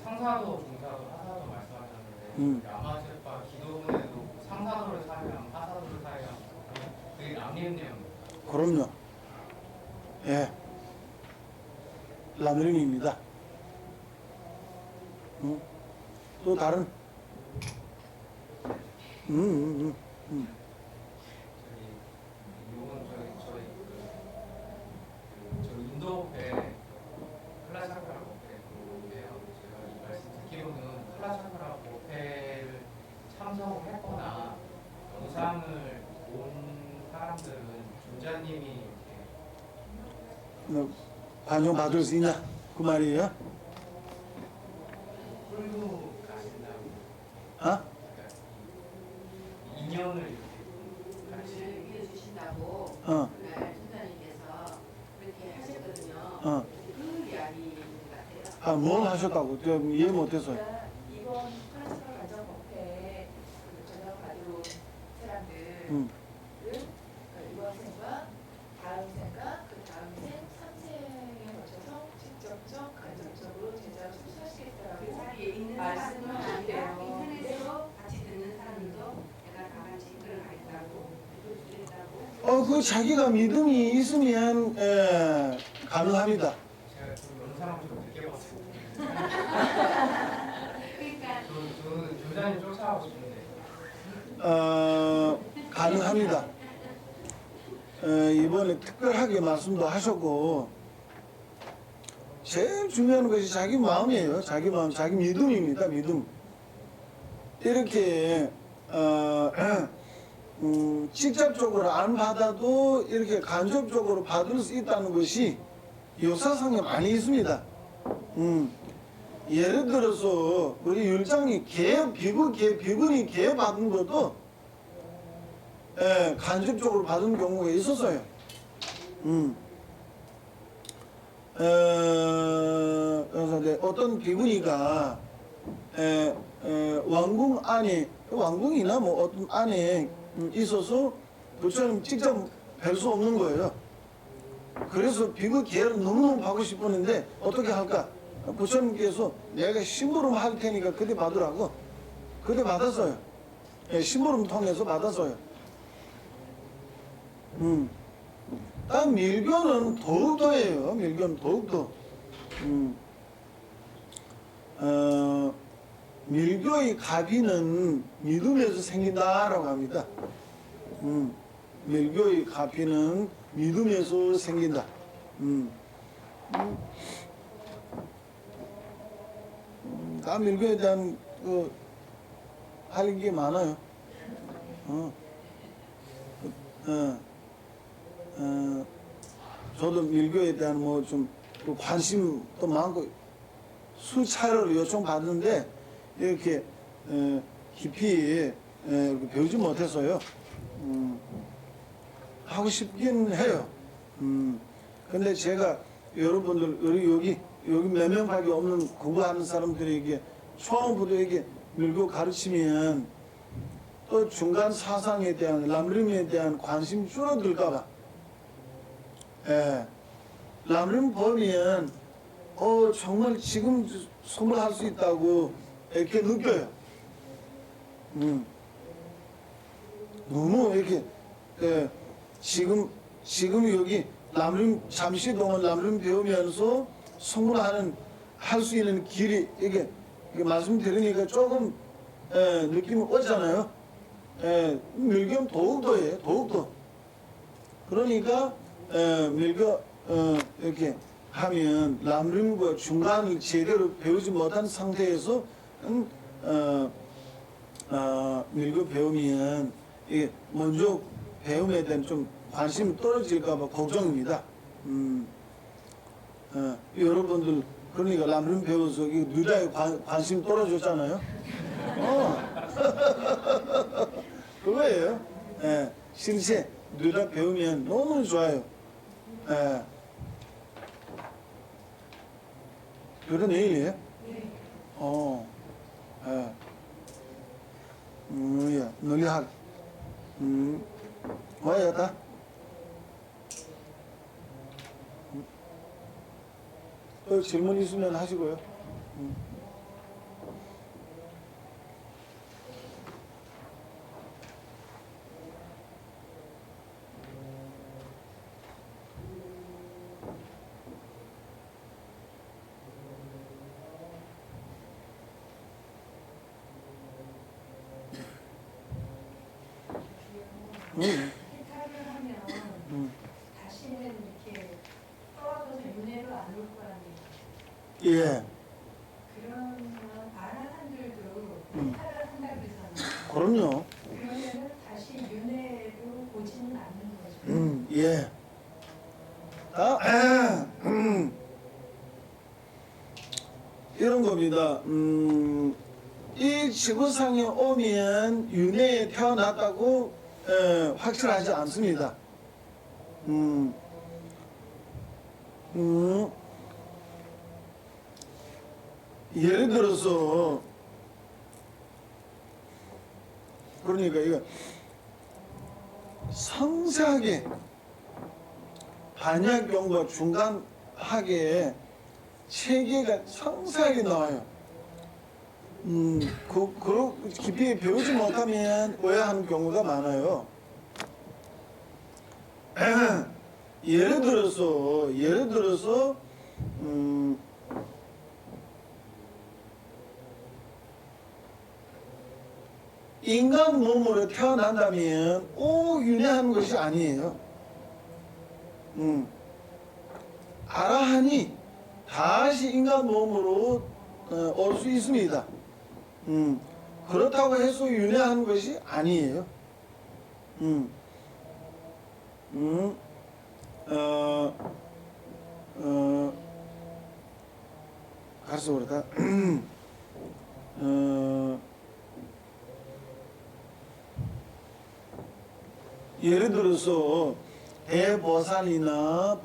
상사도 중사도 하사도 말씀하셨는데 아마제파 기도문에도 상사도를 사용, 하사도를 사용 그게 남림내용. 그럼요. 예. 남림입니다. 또 다른? 저 인도에 클라차크라 법회인데요. 제가 이 말씀 듣기로는 클라차크라 법회를 참석을 했거나 영상을 본 사람들은 중자님이 이렇게 반영받을 수 있냐? 그 말이에요? 끌고 가신다고. 아? 그러니까 인연을 이렇게 같이 이어주신다고 어. 그날 총장님께서 그렇게 하셨거든요. 그 이야기 같아요. 아, 뭘 하셨다고? 제가 이해 못해서요. 그러니까 이번 프랑스가 가정 법회 그 전형 받으러 온 사람들을 이번 생과 다음 생과 그 다음 생 3생에 거쳐서 직접적 간접적으로 제자로 출소하시겠다라고 말씀을 하는데요. 인터넷으로 같이 듣는 사람들도 내가 다 같이 이끌어 가겠다고 해주겠다고. 그 자기가 믿음이 있으면 가능합니다. 제가 좀 영상을 좀 늦게 봤어요. 그러니까 저는 교장님 쫓아가고 싶은데. 가능합니다. 이번에 특별하게 말씀도 하셨고 제일 중요한 것이 자기 마음이에요. 자기 마음, 자기 믿음입니다. 믿음. 이렇게 직접적으로 안 받아도 이렇게 간접적으로 받을 수 있다는 것이 역사상에 많이 있습니다. 예를 들어서 우리 율장이 비군이 개 받은 것도 간접적으로 받은 경우가 있었어요. 그래서 어떤 비구니가 왕궁 안에 왕궁이나 뭐 어떤 안에 있어서 부처님 직접 뵐 수 없는 거예요. 그래서 비구 기회를 너무너무 받고 싶었는데 어떻게 할까? 부처님께서 내가 심부름 할 테니까 그때 받으라고. 그때 받았어요. 심부름 통해서 받았어요. 딱 밀교는 더욱더예요. 밀교는 더욱더. 밀교의 가비는 믿음에서 생긴다라고 합니다. 밀교의 가비는 믿음에서 생긴다. 다 밀교에 대한 할 게 많아요. 저도 밀교에 대한 뭐 좀 관심도 많고 수차례로 요청받는데 이렇게 깊이 이렇게 배우지 못해서요. 하고 싶긴 해요. 근데 제가 여러분들 여기 몇 명밖에 없는 공부하는 사람들에게 처음부터 이렇게 밀교 가르치면 또 중간 사상에 대한 람림에 대한 관심이 줄어들까봐. 람림 보면 정말 지금 선물할 수 있다고 이렇게 느껴요. 너무 이렇게 지금 여기 람림 잠시 동안 람림 배우면서 할 수 있는 길이 이게 말씀드리니까 조금 느낌이 오잖아요. 밀교는 더욱더예요. 더욱더. 그러니까 밀교 이렇게 하면 람림과 중간을 제대로 배우지 못한 상태에서 밀교 배우면 이게 먼저 배움에 대한 좀 관심이 떨어질까봐 걱정입니다. 여러분들 그러니까 람림 배워서 누자에 관심 떨어졌잖아요. 그거예요. 실제 누자 배우면 너무 좋아요. 그런 내일이에요? 네. 야, 논리학. 뭐야, 다? 또 질문 있으면 하시고요. 해탈을 하면 다시는 이렇게 떨어져서 윤회로 안 올 거라는 얘기. 예, 그러면 아라한들도 해탈을 한다고 그러잖아요. 그럼요. 그러면은 다시 윤회로 보지는 않는 거죠. 예. 이런 겁니다. 이 지구상에 오면 윤회에 태어났다고 확실하지 않습니다. 예를 들어서 그러니까 이거 상세하게 반야경과 중간학의 체계가 상세하게 나와요. 깊이 배우지 못하면 오해하는 경우가 많아요. 예를 들어서 인간 몸으로 태어난다면 윤회하는 것이 아니에요. 아라한이 다시 인간 몸으로 올 수 있습니다. 그렇다고 해서 윤회하는 것이 아니에요. 가서 그렇다. 예를 들어서 대보살이나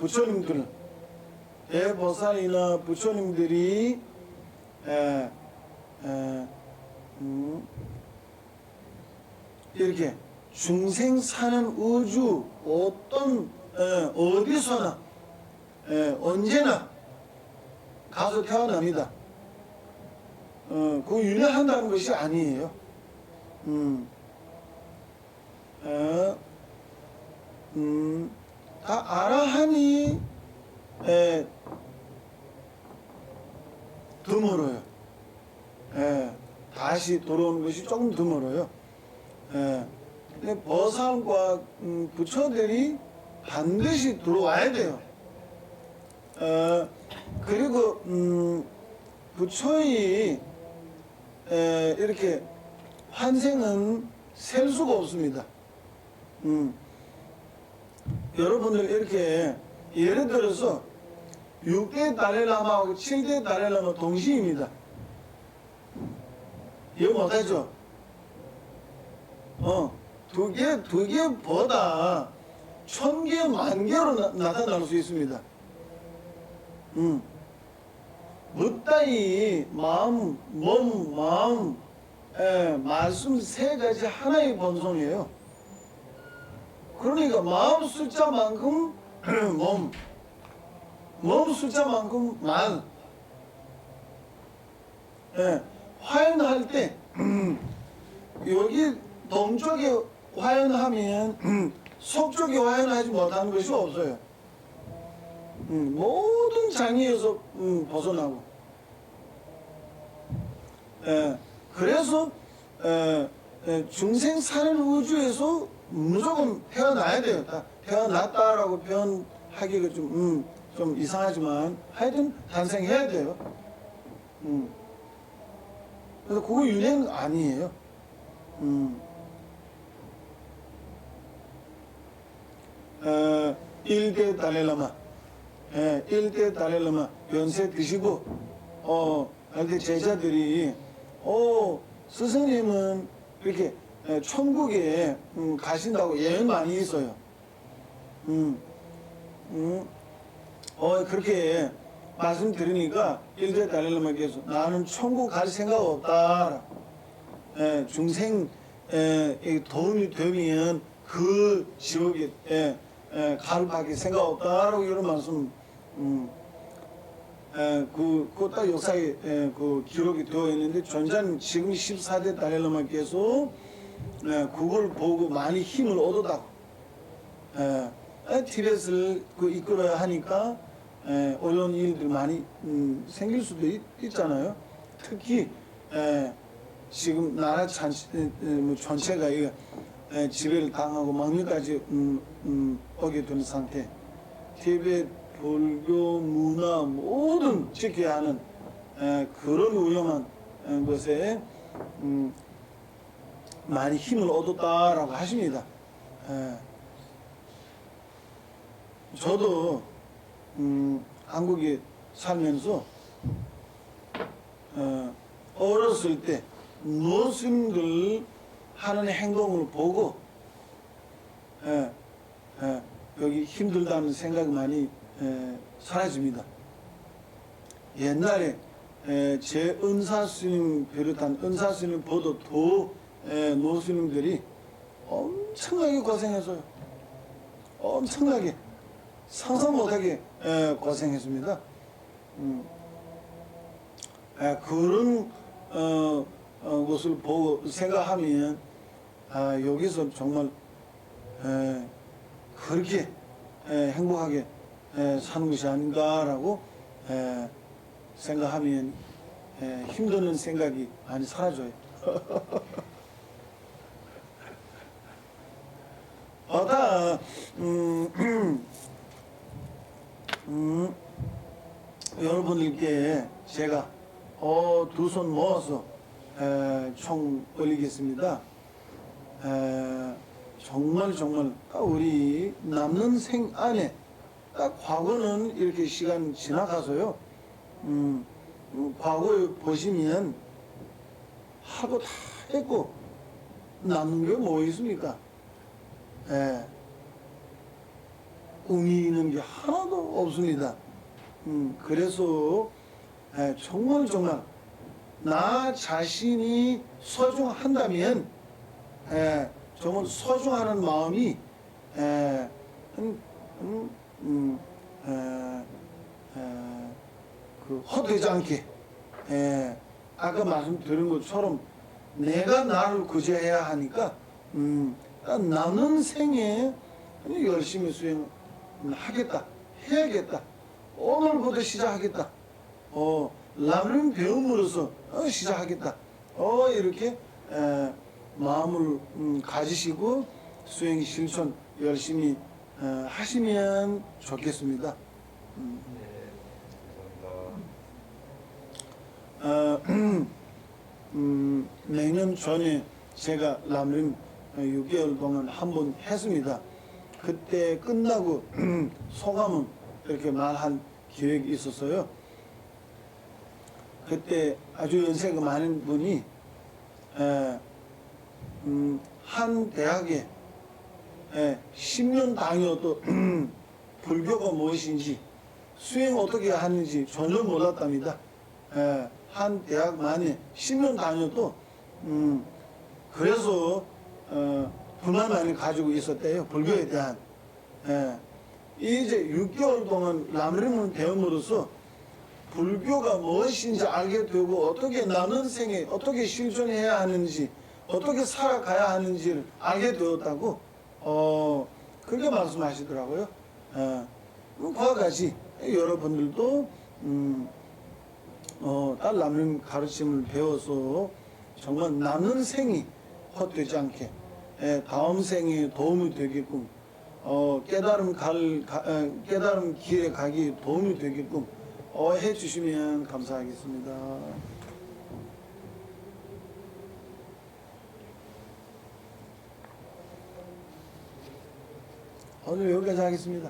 부처님들이 이렇게 중생 사는 우주 어디서나 언제나 가서 태어납니다. 그거 윤회한다는 것이 아니에요. 다 아라한이 드물어요. 다시 돌아오는 것이 조금 드물어요. 근데 보살과 부처들이 반드시 들어와야 돼요. 그리고 부처의 이렇게 환생은 셀 수가 없습니다. 여러분들 이렇게 예를 들어서 6대 달라이라마하고 7대 달라이라마 동시입니다. 이해 못하죠? 두 개보다 1000개, 10,000개로 나타날 수 있습니다. 무따이 마음, 몸, 마음, 말씀 세 가지 하나의 본성이에요. 그러니까 마음 숫자만큼 몸 숫자만큼 말. 화연할 때 여기 동쪽에 화연하면 서쪽에 화연하지 못하는 것이 없어요. 모든 장애에서 벗어나고. 그래서 중생 사는 우주에서 무조건 태어나야 돼요. 태어났다라고 표현하기가 좀 이상하지만 하여튼 탄생해야 돼요. 그래서 그거 윤회는 아니에요. 1대 달라이라마, 1대 달라이라마 연세 드시고, 이렇게 제자들이, 스승님은 이렇게 천국에 가신다고 여행 많이 있어요. 그렇게 말씀드리니까 1대 달라이라마께서 나는 천국 갈 생각 없다. 중생 도움이 되면 그 지옥에 갈 밖에 생각 없다라고 이런 말씀 그딱 역사에 그 기록이 되어 있는데 존자는 지금 14대 달렐라마께서 그걸 보고 많이 힘을 얻었다고. 티벳을 이끌어야 하니까 어려운 일들이 많이 생길 수도 있잖아요. 특히 지금 나라 전체가 지배를 당하고 망명까지 오게 되는 상태. 티벳 불교 문화 모든 지켜야 하는 그런 위험한 것에 많이 힘을 얻었다라고 하십니다. 저도 한국에 살면서 어렸을 때 노스님들 하는 행동을 보고 여기 힘들다는 생각이 많이 사라집니다. 옛날에 제 은사스님 비롯한 은사스님보다 더 노스님들이 엄청나게 고생했어요. 엄청나게 상상 못하게 고생했습니다. 그런 것을 보고 생각하면 여기서 정말 그렇게 행복하게 사는 것이 아닌가라고 생각하면 힘드는 생각이 많이 사라져요. 여러분들께 제가 두 손 모아서 총 올리겠습니다. 정말 딱 우리 남는 생 안에 딱 과거는 이렇게 시간 지나가서요. 과거에 보시면 하고 다 했고 남는 게 뭐 있습니까? 의미 있는 게 하나도 없습니다. 그래서 정말 나 자신이 소중한다면 정말 소중하는 마음이 헛되지 않게 아까 말씀드린 것처럼 내가 나를 구제해야 하니까 남는 생에 열심히 수행하겠다, 해야겠다, 오늘부터 시작하겠다, 라면 배움으로써 시작하겠다, 이렇게 마음을 가지시고 수행 실천 열심히 하시면 좋겠습니다. 매년 전에 제가 라면 6개월 동안 한 번 했습니다. 그때 끝나고 소감은 이렇게 말한 기획이 있었어요. 그때 아주 연세가 많은 분이 한 대학에 10년 다녀도 불교가 무엇인지 수행 어떻게 하는지 전혀 몰랐답니다. 한 대학만에 10년 다녀도 그래서 불만을 가지고 있었대요. 불교에 대한. 이제 6개월 동안 라면을 배움으로써 불교가 무엇인지 알게 되고 어떻게 남은 생에 어떻게 실천해야 하는지 어떻게 살아가야 하는지를 알게 되었다고 그렇게 말씀하시더라고요. 그와 같이 여러분들도 딸 라면 가르침을 배워서 정말 남는 생이 헛되지 않게 다음 생에 도움이 되게끔 깨달음 길에 가기 도움이 되게끔 해주시면 감사하겠습니다. 오늘 여기까지 하겠습니다.